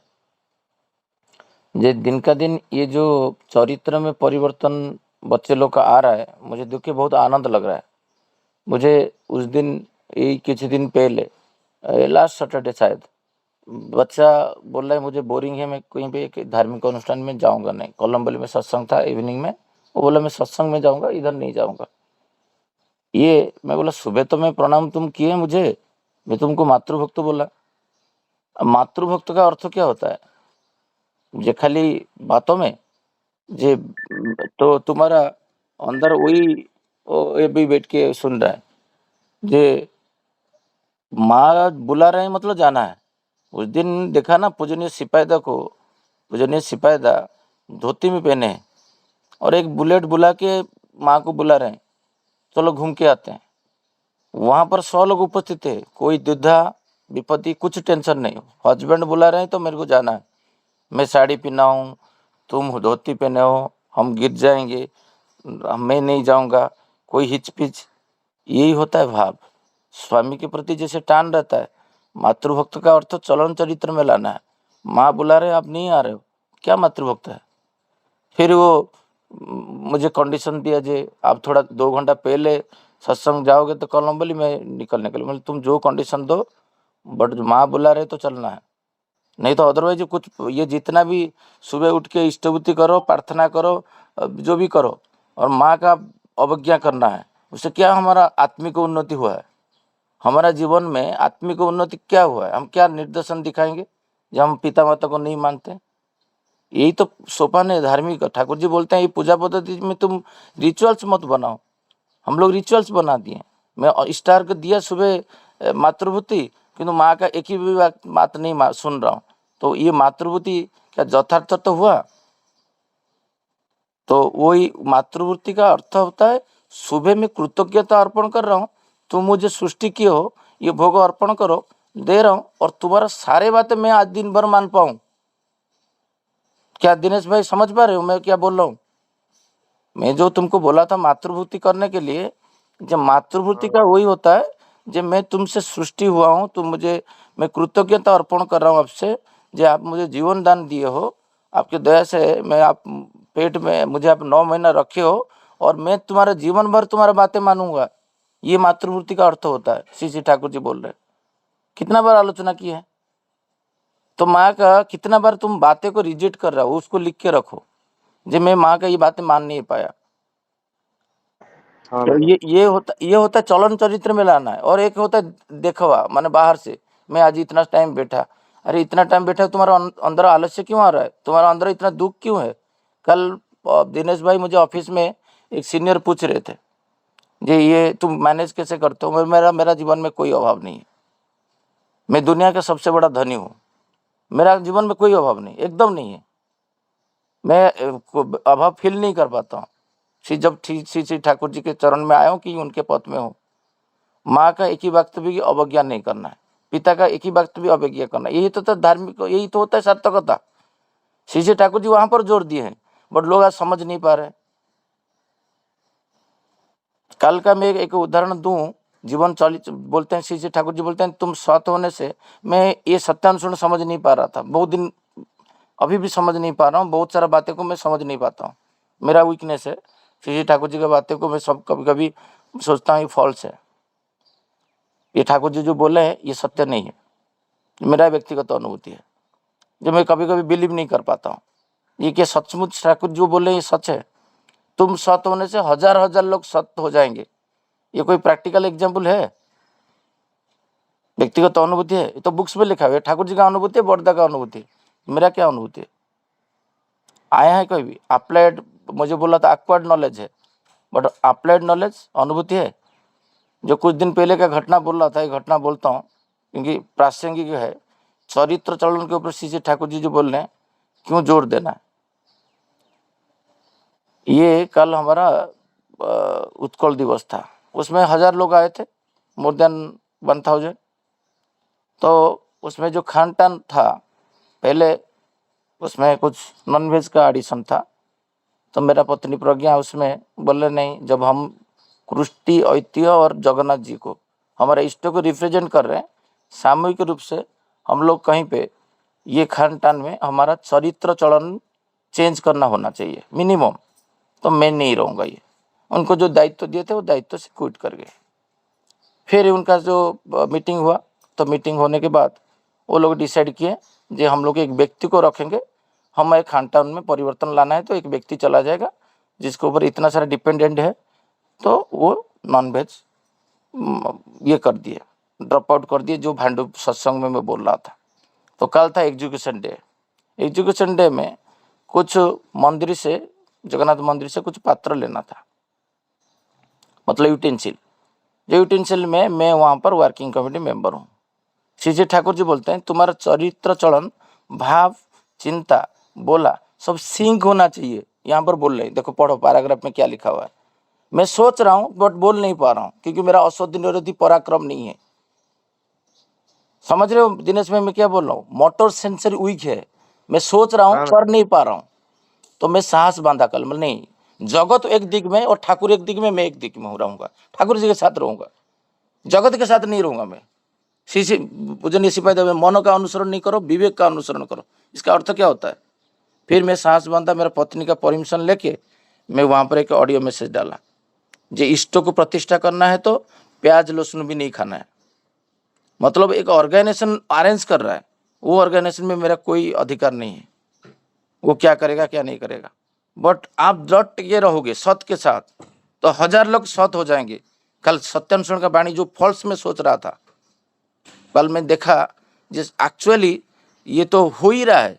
ये दिन का दिन ये जो चरित्र में परिवर्तन बच्चे लोग का आ रहा है, मुझे देख के बहुत आनंद लग रहा है। मुझे उस दिन ये कुछ दिन पहले लास्ट सैटरडे शायद बच्चा बोल रहा है मुझे बोरिंग है, मैं कहीं पे एक धार्मिक अनुष्ठान में जाऊंगा नहीं। कोलम्बोली में सत्संग था इवनिंग में, वो बोला मैं सत्संग में जाऊंगा, इधर नहीं जाऊंगा। ये मैं बोला सुबह तो मैं प्रणाम तुम किए मुझे, मैं तुमको मातृभक्त बोला। अब मातृभक्त का अर्थ क्या होता है? ये खाली बातों में जे तो तुम्हारा अंदर वही ये भी बैठ के सुन रहा है जे माँ बुला रहे हैं मतलब जाना है। उस दिन देखा ना पूजनीय सिपाहीदा को, पूजनीय सिपाहीदा धोती में पहने हैं और एक बुलेट बुला के माँ को बुला रहे हैं, चलो घूम के आते हैं। वहां पर 100 लोग उपस्थित थे, कोई दुविधा विपत्ति कुछ टेंशन नहीं। हस्बैंड बुला रहे हैं तो मेरे को जाना है, मैं साड़ी पहना हूँ, तुम धोती पहने हो, हम गिर जाएंगे, मैं नहीं जाऊंगा, कोई हिचपिच। यही होता है भाव स्वामी के प्रति जैसे टान रहता है। मातृभक्त का अर्थ चलन चरित्र में लाना है। माँ बुला रहे आप नहीं आ रहे हो, क्या मातृभक्त है? फिर वो मुझे कंडीशन दिया जे आप थोड़ा 2 घंटा पहले सत्संग जाओगे तो कोलम्बोली में निकलने के लिए। मतलब तुम जो कंडीशन दो, बट माँ बुला रहे तो चलना है, नहीं तो अदरवाइज कुछ ये जितना भी सुबह उठ के स्तुति करो, प्रार्थना करो, जो भी करो, और माँ का अवज्ञा करना है, उससे क्या हमारा आत्मिक उन्नति हुआ है? हमारा जीवन में आत्मिक उन्नति क्या हुआ है? हम क्या निर्देशन दिखाएंगे जब हम पिता माता को नहीं मानते? यही तो सोपान है धार्मिक। ठाकुर जी बोलते हैं ये पूजा पद्धति में तुम रिचुअल्स मत बनाओ। हम लोग रिचुअल्स बना दिए। मैं स्टार को दिया सुबह मातृभूति, किंतु माँ का एक ही भी बात नहीं सुन रहा हूँ, तो ये मातृभूति क्या यथार्थ तो हुआ? तो वही मातृवृत्ति का अर्थ होता है सुबह में कृतज्ञता अर्पण कर रहा हूँ, तुम मुझे सृष्टि किए हो, ये भोग अर्पण करो, दे रहा हूँ, और तुम्हारा सारे बातें मैं आज दिन भर मान पाऊँ। क्या दिनेश भाई समझ पा रहे हो मैं क्या बोल रहा हूँ? मैं जो तुमको बोला था मातृभूति करने के लिए, जब मातृभूति का वही होता है जब मैं तुमसे सृष्टि हुआ हूँ, तुम मुझे, मैं कृतज्ञता अर्पण कर रहा हूँ आपसे, जो आप मुझे जीवन दान दिए हो, आपके दया से मैं आप पेट में मुझे आप 9 महीना रखे हो, और मैं तुम्हारा जीवन भर तुम्हारा बातें मानूंगा। ये मातृभूति का अर्थ होता है। श्री ठाकुर जी बोल रहे, कितना बार आलोचना की है? तो माँ का कितना बार तुम बातें को रिजेक्ट कर रहे हो, उसको लिख के रखो, जो मैं माँ का ये बातें मान नहीं पाया। हाँ तो दादा। ये होता है चलन चरित्र में लाना है। और एक होता है देखवा, माने बाहर से, मैं आज इतना टाइम बैठा, अरे इतना टाइम बैठा तुम्हारा अंदर आलस्य क्यों आ रहा है? तुम्हारा अंदर इतना दुख क्यों है? कल दिनेश भाई मुझे ऑफिस में एक सीनियर पूछ रहे थे, जी ये तुम मैनेज कैसे करते हो? मेरा मेरा जीवन में कोई अभाव नहीं है, मैं दुनिया का सबसे बड़ा धनी हूँ, मेरा जीवन में कोई अभाव नहीं, एकदम नहीं है, मैं अभाव फील नहीं कर पाता हूँ। श्री ठाकुर जी के चरण में आया हूँ कि उनके पद में हूँ। माँ का एक ही वक्तव्य की अवज्ञा नहीं करना है। पिता का एक ही वक्त भी अवज्ञा करना, यही तो धार्मिक, यही तो होता है सार्थकता। श्री ठाकुर जी वहां पर जोर दिए हैं, बट लोग आज समझ नहीं पा रहे। कल का मैं एक उदाहरण दूं, जीवन चलित बोलते हैं, श्री ठाकुर जी बोलते हैं तुम सत होने से मैं ये सत्यानुसरण समझ नहीं पा रहा था, बहुत दिन अभी भी समझ नहीं पा रहा हूँ, बहुत सारा बातें को मैं समझ नहीं पाता हूँ, मेरा वीकनेस है। श्री ठाकुर जी की बातें को मैं सब कभी कभी सोचता हूँ ये फॉल्स है, ये ठाकुर जी जो बोले हैं ये सत्य नहीं है, मेरा व्यक्तिगत अनुभूति है, जो मैं कभी कभी बिलीव नहीं कर पाता हूँ। ये क्या सचमुच ठाकुर जो बोले ये सच है? तुम सत होने से हजार हजार लोग सत हो जाएंगे, ये कोई प्रैक्टिकल एग्जाम्पल है? व्यक्तिगत अनुभूति है? ये तो बुक्स में लिखा हुआ है, ठाकुर जी का अनुभूति है, बड़दा का अनुभूति, मेरा क्या अनुभूति है? आया है कोई भी अप्लाइड? मुझे बोला था एक्वायर्ड नॉलेज है, बट अप्लाइड नॉलेज अनुभूति है? जो कुछ दिन पहले का घटना बोल रहा था, ये घटना बोलता हूँ क्योंकि प्रासंगिक है। चरित्र चलन के ऊपर श्री ठाकुर जी जो बोल रहे हैं, क्यों जोर देना है? ये कल हमारा उत्कल दिवस था, उसमें 1000 लोग आए थे, मोर देन 1000। तो उसमें जो खान पान था, पहले उसमें कुछ नॉनवेज का एडिशन था, तो मेरा पत्नी प्रज्ञा उसमें बोले नहीं, जब हम कृष्टि ऐतिह्य और जगन्नाथ जी को, हमारे इष्ट को रिप्रेजेंट कर रहे हैं, सामूहिक रूप से हम लोग कहीं पे ये खान पान में हमारा चरित्र चलन चेंज करना होना चाहिए मिनिमम, तो मैं नहीं रहूँगा। ये उनको जो दायित्व दिए थे वो दायित्व से क्विट कर गए। फिर उनका जो मीटिंग हुआ, तो मीटिंग होने के बाद वो लोग डिसाइड किए जे हम लोग एक व्यक्ति को रखेंगे, हमें खान पान में परिवर्तन लाना है, तो एक व्यक्ति चला जाएगा जिसके ऊपर इतना सारा डिपेंडेंट है, तो वो नॉनवेज ये कर दिए, ड्रॉप आउट कर दिए, जो भांडू सत्संग में मैं बोल रहा था। तो कल था एजुकेशन डे। एजुकेशन डे में कुछ मंदिर से, जगन्नाथ मंदिर से कुछ पात्र लेना था, मतलब यूटेंसिल। जो यूटेंसिल में मैं वहाँ पर वर्किंग कमेटी मेंबर हूँ। श्री ठाकुर जी बोलते हैं तुम्हारा चरित्र चलन, भाव, चिंता, बोला सब सिंक होना चाहिए। यहाँ पर बोल रहे हैं, देखो पढ़ो पैराग्राफ में क्या लिखा हुआ है। मैं सोच रहा हूँ बट बोल नहीं पा रहा हूँ क्योंकि मेरा असोद निरोधी पराक्रम नहीं है। समझ रहे हो दिनेश भाई मैं क्या बोल रहा हूँ? मोटर सेंसर वीक है, मैं सोच रहा हूँ कर नहीं पा रहा हूँ, तो मैं साहस बांधा कल मतलब नहीं, जगत एक दिग में और ठाकुर एक दिग में, मैं एक दिग में रहूंगा, ठाकुर जी के साथ रहूंगा, जगत के साथ नहीं रहूंगा मैं। पूजनीय सिपाही देव, मन का अनुसरण नहीं करो, विवेक का अनुसरण करो। इसका अर्थ क्या होता है? फिर मैं साहस बांधा, मेरा पत्नी का परमिशन लेके मैं वहां पर एक ऑडियो मैसेज डाला, जो इष्ट को प्रतिष्ठा करना है तो प्याज लहसुन भी नहीं खाना है। मतलब एक ऑर्गेनाइजेशन अरेंज कर रहा है, वो ऑर्गेनाइजेशन में मेरा कोई अधिकार नहीं है, वो क्या करेगा क्या नहीं करेगा। बट आप डट ये रहोगे सत के साथ, तो 1000 लोग सत हो जाएंगे। कल सत्यानुसरण का वाणी जो फॉल्स में सोच रहा था, कल मैं देखा जिस एक्चुअली ये तो हो ही रहा है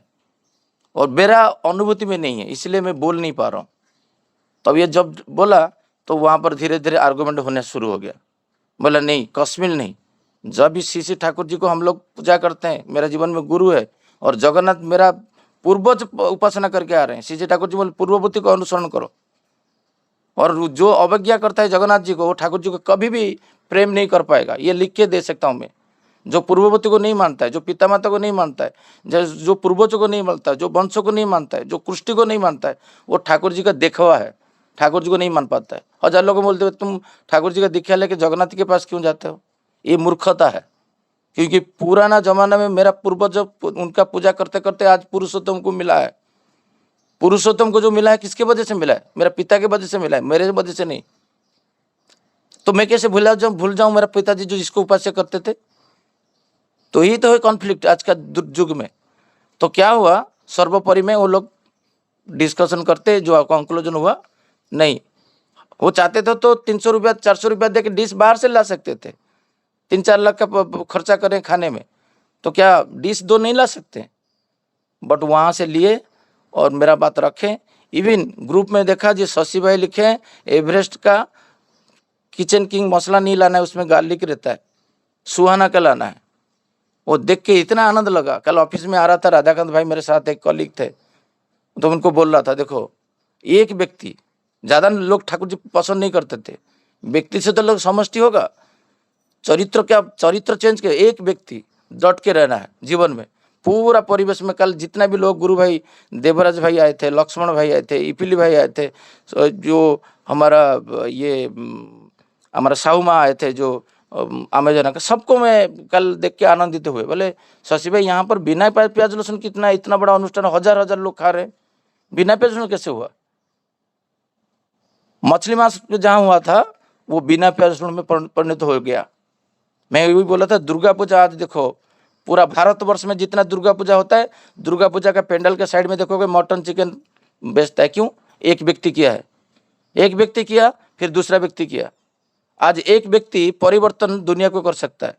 और मेरा अनुभूति में नहीं है, इसलिए मैं बोल नहीं पा रहा हूँ। तब ये जब बोला तो वहाँ पर धीरे धीरे आर्गुमेंट होने शुरू हो गया। बोला नहीं, कश्मीर नहीं, जब भी श्री ठाकुर जी को हम लोग पूजा करते हैं, मेरा जीवन में गुरु है और जगन्नाथ मेरा पूर्वज उपासना करके आ रहे हैं। श्री ठाकुर जी बोले पूर्ववर्ती को अनुसरण करो, और जो अवज्ञा करता है जगन्नाथ जी को, वो ठाकुर जी को कभी भी प्रेम नहीं कर पाएगा। ये लिख के दे सकता हूँ मैं। जो पूर्ववर्ती को नहीं मानता है, जो पिता माता को नहीं मानता है, जो पूर्वजों को नहीं मानता है, जो वंशों को नहीं मानता है, जो कृष्टि को नहीं मानता है, वो ठाकुर जी का देखवा है, ठाकुर जी को नहीं मान पाता है। 1000 लोग बोलते हो तुम ठाकुर जी का दीक्षा लेके जगन्नाथ के पास क्यों जाते हो? ये मूर्खता है, क्योंकि पुराना जमाना में मेरा पूर्वज उनका पूजा करते करते आज पुरुषोत्तम को मिला है। पुरुषोत्तम को जो मिला है किसके वजह से मिला है? मेरा पिता के वजह से मिला है, मेरे वजह से नहीं। तो मैं कैसे भूल जाऊं मेरा पिताजी जो जिसको उपास्य करते थे? तो यही तो है कॉन्फ्लिक्ट आज का युग में। तो क्या हुआ, सर्वोपरि में वो लोग डिस्कशन करते, जो कंक्लूजन हुआ नहीं, वो चाहते थे तो 300 रुपया 400 रुपया दे के डिश बाहर से ला सकते थे, 3-4 लाख का खर्चा करें खाने में, तो क्या डिश 2 नहीं ला सकते? बट वहाँ से लिए और मेरा बात रखें। इवन ग्रुप में देखा जी शशि भाई लिखे एवरेस्ट का किचन किंग मसला नहीं लाना है, उसमें गार्लिक रहता है, सुहाना का लाना है। वो देख के इतना आनंद लगा। कल ऑफिस में आ रहा था, राधाकांत भाई मेरे साथ एक कलीग थे, तो उनको बोल रहा था देखो एक व्यक्ति, ज़्यादा लोग ठाकुर जी पसंद नहीं करते थे, व्यक्ति से तो लोग समष्टि होगा। चरित्र क्या, चरित्र चेंज के एक व्यक्ति डट के रहना है जीवन में। पूरा परिवेश में कल जितना भी लोग, गुरु भाई देवराज भाई आए थे, लक्ष्मण भाई आए थे, इपिली भाई आए थे, जो हमारा ये हमारा साहू माँ आए थे जो अमेजन का, सबको मैं कल देख के आनंदित हुए। बोले शशि भाई यहाँ पर बिना प्याज लहसुन कितना इतना बड़ा अनुष्ठान, हजार हजार लोग खा रहे हैं, बिना प्याज लहसुन कैसे हुआ? मछली मांस जहाँ हुआ था वो बिना प्याज लहसुन में परिणत हो गया। मैं वही बोला था, दुर्गा पूजा आज देखो पूरा भारतवर्ष में जितना दुर्गा पूजा होता है, दुर्गा पूजा का पेंडल के साइड में देखोगे मटन चिकन बेचता है। क्यों? एक व्यक्ति किया है, एक व्यक्ति किया, फिर दूसरा व्यक्ति किया। आज एक व्यक्ति परिवर्तन दुनिया को कर सकता है।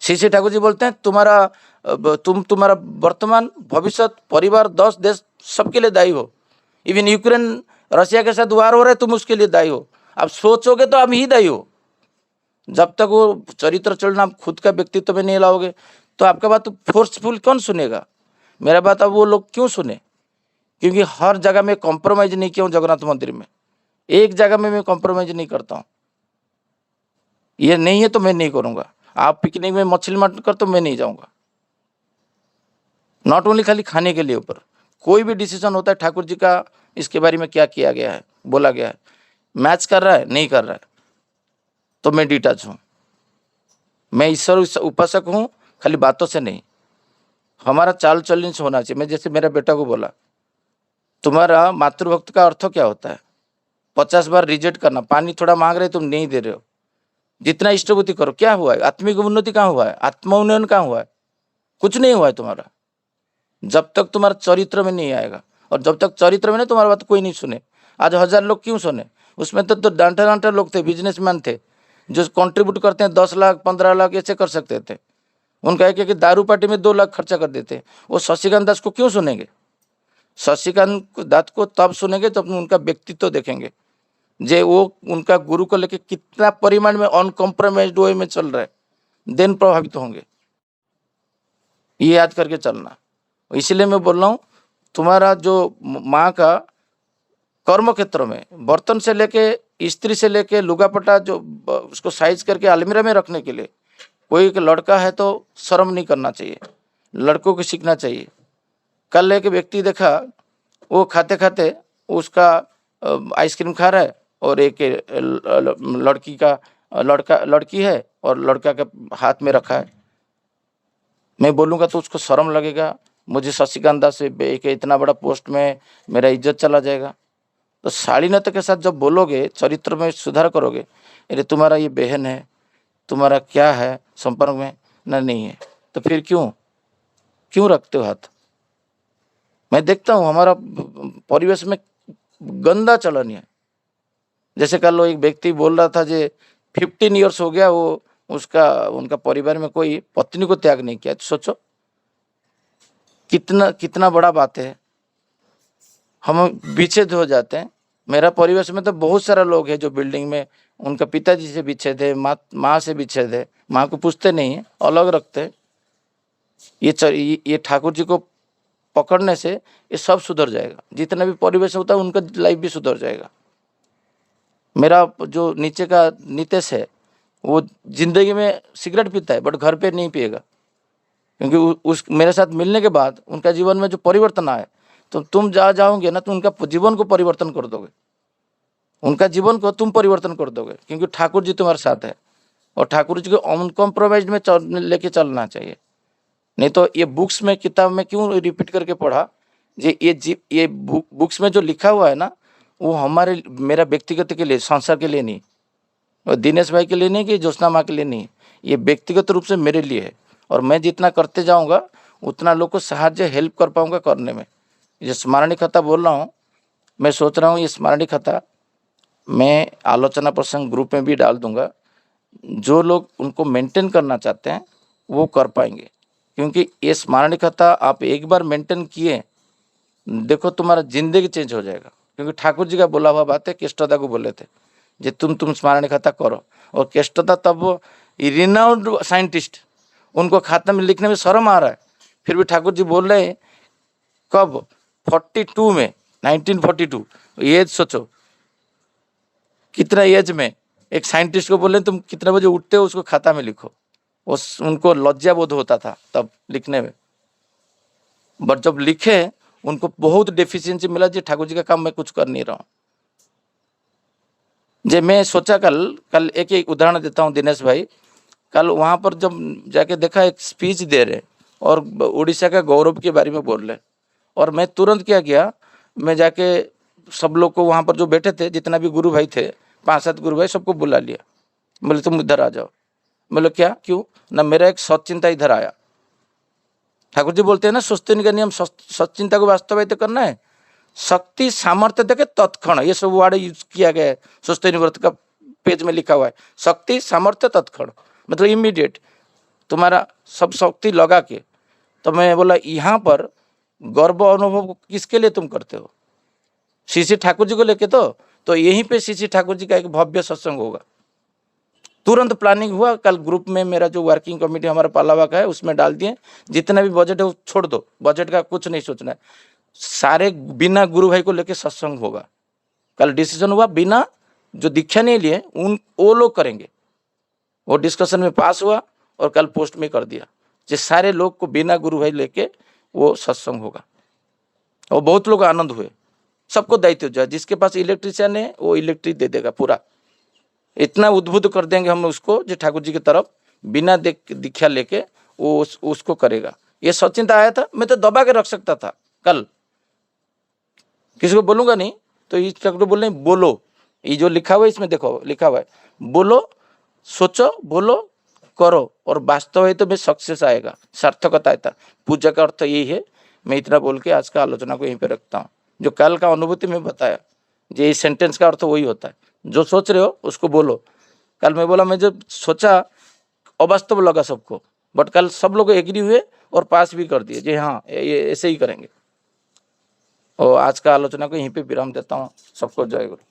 श्री ठाकुर जी बोलते हैं तुम्हारा वर्तमान भविष्य परिवार 10 देश सबके लिए दायी हो। इवन यूक्रेन रशिया के साथ वार हो रहा है, तुम उसके लिए दायी हो। अब सोचोगे तो आप ही दायी हो। जब तक वो चरित्र चलना आप खुद का व्यक्तित्व में नहीं लाओगे तो आपका बात फोर्सफुल कौन सुनेगा? मेरा बात अब वो लोग क्यों सुने? क्योंकि हर जगह में कॉम्प्रोमाइज नहीं किया हूँ। जगन्नाथ मंदिर में एक जगह में मैं कॉम्प्रोमाइज नहीं करता हूँ। ये नहीं है तो मैं नहीं करूँगा। आप पिकनिक में मछली मटन कर तो मैं नहीं जाऊँगा। नॉट ओनली खाली खाने के लिए ऊपर कोई भी डिसीजन होता है ठाकुर जी का, इसके बारे में क्या किया गया है, बोला गया है, मैच कर रहा है नहीं कर रहा है तो मैं डिटैच हूँ। मैं ईश्वर उपासक हूँ, खाली बातों से नहीं, हमारा चाल चलन से होना चाहिए। मैं जैसे मेरा बेटा को बोला, तुम्हारा मातृभक्त का अर्थ क्या होता है? 50 बार रिजेक्ट करना। पानी थोड़ा मांग रहे तुम नहीं दे रहे हो, जितना इष्टभूति करो। क्या हुआ है? आत्मिक उन्नति कहाँ हुआ है? आत्म उन्नयन कहाँ हुआ है? कुछ नहीं हुआ है तुम्हारा, जब तक तुम्हारा चरित्र में नहीं आएगा। और जब तक चरित्र में नहीं, तुम्हारा बात कोई नहीं सुने। आज 1000 लोग क्यों सुने? उसमें तो डांटे डांटे लोग थे, बिजनेसमैन थे जो कंट्रीब्यूट करते हैं 10 लाख 15 लाख ऐसे कर सकते थे। उनका एक दारू पार्टी में 2 लाख खर्चा कर देते। वो शशिकांत दास को क्यों सुनेंगे? शशिकांत दास को तब सुनेंगे जब उनका व्यक्तित्व देखेंगे, जे वो उनका गुरु को लेके कितना परिमाण में अनकॉम्प्रोमाइज्ड वे में चल रहा है, देन प्रभावित होंगे। ये याद करके चलना। इसलिए मैं बोल रहा हूँ, तुम्हारा जो माँ का कर्म क्षेत्र में बर्तन से लेके स्त्री से लेके लुगापटा जो उसको साइज करके अलमीरा में रखने के लिए, कोई एक लड़का है तो शर्म नहीं करना चाहिए, लड़कों को सीखना चाहिए। कल एक व्यक्ति देखा, वो खाते खाते उसका आइसक्रीम खा रहा है और एक लड़की है और लड़का के हाथ में रखा है। मैं बोलूँगा तो उसको शर्म लगेगा, मुझे शशिकांत दास से एक इतना बड़ा पोस्ट में मेरा इज्जत चला जाएगा। तो शालीनता के साथ जब बोलोगे, चरित्र में सुधार करोगे, अरे तुम्हारा ये बहन है, तुम्हारा क्या है संपर्क में ना नहीं है, तो फिर क्यों रखते हो हाथ? मैं देखता हूँ हमारा परिवेश में गंदा चलन है। जैसे कल एक व्यक्ति बोल रहा था जे 15 ईयर्स हो गया वो उनका परिवार में कोई पत्नी को त्याग नहीं किया। तो सोचो कितना बड़ा बात है। हम विच्छेद हो जाते हैं। मेरा परिवेश में तो बहुत सारा लोग हैं जो बिल्डिंग में उनका पिताजी से विच्छेद है, माँ से विच्छेद है, माँ को पूछते नहीं है, अलग रखते हैं। ये ठाकुर जी को पकड़ने से ये सब सुधर जाएगा। जितना भी परिवेश होता है उनका लाइफ भी सुधर जाएगा। मेरा जो नीचे का नितेश है, वो जिंदगी में सिगरेट पीता है बट घर पे नहीं पिएगा, क्योंकि उस मेरे साथ मिलने के बाद उनका जीवन में जो परिवर्तन आए, तो तुम जाओगे ना तो उनका जीवन को परिवर्तन कर दोगे, उनका जीवन को तुम परिवर्तन कर दोगे, क्योंकि ठाकुर जी तुम्हारे साथ है। और ठाकुर जी को अनकॉम्प्रोमाइज में लेके चलना चाहिए। नहीं तो ये बुक्स में, किताब में क्यों रिपीट करके पढ़ा, ये बुक्स में जो लिखा हुआ है ना, वो मेरा व्यक्तिगत के लिए, संसार के लिए नहीं, और दिनेश भाई के लिए नहीं, कि ज्योत्सना माँ के लिए नहीं, ये व्यक्तिगत रूप से मेरे लिए है। और मैं जितना करते जाऊंगा उतना लोग को साहाଯ୍य हेल्प कर पाऊंगा करने में। ये स्मरणिक कथा बोल रहा हूँ, मैं सोच रहा हूँ ये स्मरणिक कथा मैं आलोचना प्रसंग ग्रुप में भी डाल दूंगा। जो लोग उनको मेंटेन करना चाहते हैं वो कर पाएंगे, क्योंकि ये स्मरणिक कथा आप एक बार मेंटेन किए, देखो तुम्हारा जिंदगी चेंज हो जाएगा। क्योंकि ठाकुर जी का बोला हुआ बात है, केष्टदा को बोले थे जे तुम स्मरणिक कथा करो। और केष्टदा तब वो रिनाउंड साइंटिस्ट, उनको खाते में लिखने में शर्म आ रहा है, फिर भी ठाकुर जी बोल रहे हैं कब 42 में 1942 एज सोचो कितना एज में एक साइंटिस्ट को बोले तुम कितने बजे उठते हो उसको खाता में लिखो, उनको लज्जा बोध होता था तब लिखने में, बट जब लिखे उनको बहुत डेफिशिएंसी मिला जी ठाकुर जी का काम मैं कुछ कर नहीं रहा हूँ। जे मैं सोचा कल एक उदाहरण देता हूँ दिनेश भाई, कल वहाँ पर जब जाके देखा एक स्पीच दे रहे और उड़ीसा का गौरव के बारे में बोल रहे, और मैं तुरंत क्या किया, मैं जाके सब लोग को वहाँ पर जो बैठे थे जितना भी गुरु भाई थे 5-7 गुरु भाई सबको बुला लिया, बोले तुम इधर आ जाओ। बोले क्या क्यों ना, मेरा एक सच्चिंता इधर आया। ठाकुर जी बोलते हैं ना सुस्तिन का नियम सच्चिंता को वास्तवित करना है, शक्ति सामर्थ्य देखे तत्क्षण, ये सब वर्ड यूज किया गया है सुस्तिन व्रत का पेज में लिखा हुआ है, शक्ति सामर्थ्य तत्क्षण मतलब इमीडिएट तुम्हारा सब शक्ति लगा के। तो मैं बोला यहाँ पर गर्व अनुभव किसके लिए तुम करते हो, श्री ठाकुर जी को लेके, तो यहीं पे श्री ठाकुर जी का एक भव्य सत्संग होगा। तुरंत प्लानिंग हुआ, कल ग्रुप में मेरा जो वर्किंग कमेटी हमारा पालावा का है उसमें डाल दिए, जितना भी बजट है वो छोड़ दो, बजट का कुछ नहीं सोचना है, सारे बिना गुरु भाई को लेके सत्संग होगा। कल डिसीजन हुआ बिना जो दीक्षा नहीं लिए वो लोग करेंगे, वो डिस्कशन में पास हुआ और कल पोस्ट में कर दिया कि सारे लोग को बिना गुरु भाई लेके वो सत्संग होगा। और बहुत लोग आनंद हुए, सबको दायित्व जाए, जिसके पास इलेक्ट्रिशियन है वो इलेक्ट्रिक दे देगा पूरा, इतना उद्बुद्ध कर देंगे हम उसको जो ठाकुर जी की तरफ बिना दीक्षा लेके वो उसको करेगा। ये सचिंता आया था, मैं तो दबा के रख सकता था, कल किसी को बोलूंगा नहीं, तो इस ठाकुर बोल रहे बोलो, ये जो लिखा हुआ है इसमें देखो लिखा हुआ है, बोलो सोचो बोलो करो और वास्तव है तो मैं सक्सेस आएगा, सार्थकता आएगा। पूजा का अर्थ यही है। मैं इतना बोल के आज का आलोचना को यहीं पे रखता हूँ। जो कल का अनुभूति में बताया, ये सेंटेंस का अर्थ वही होता है, जो सोच रहे हो उसको बोलो। कल मैं बोला, मैं जब सोचा अवास्तव लगा सबको, बट कल सब लोग एग्री हुए और पास भी कर दिए जी हाँ ये ऐसे ही करेंगे। और आज का आलोचना को यहीं पे विराम देता हूँ। सबको जय गुरु।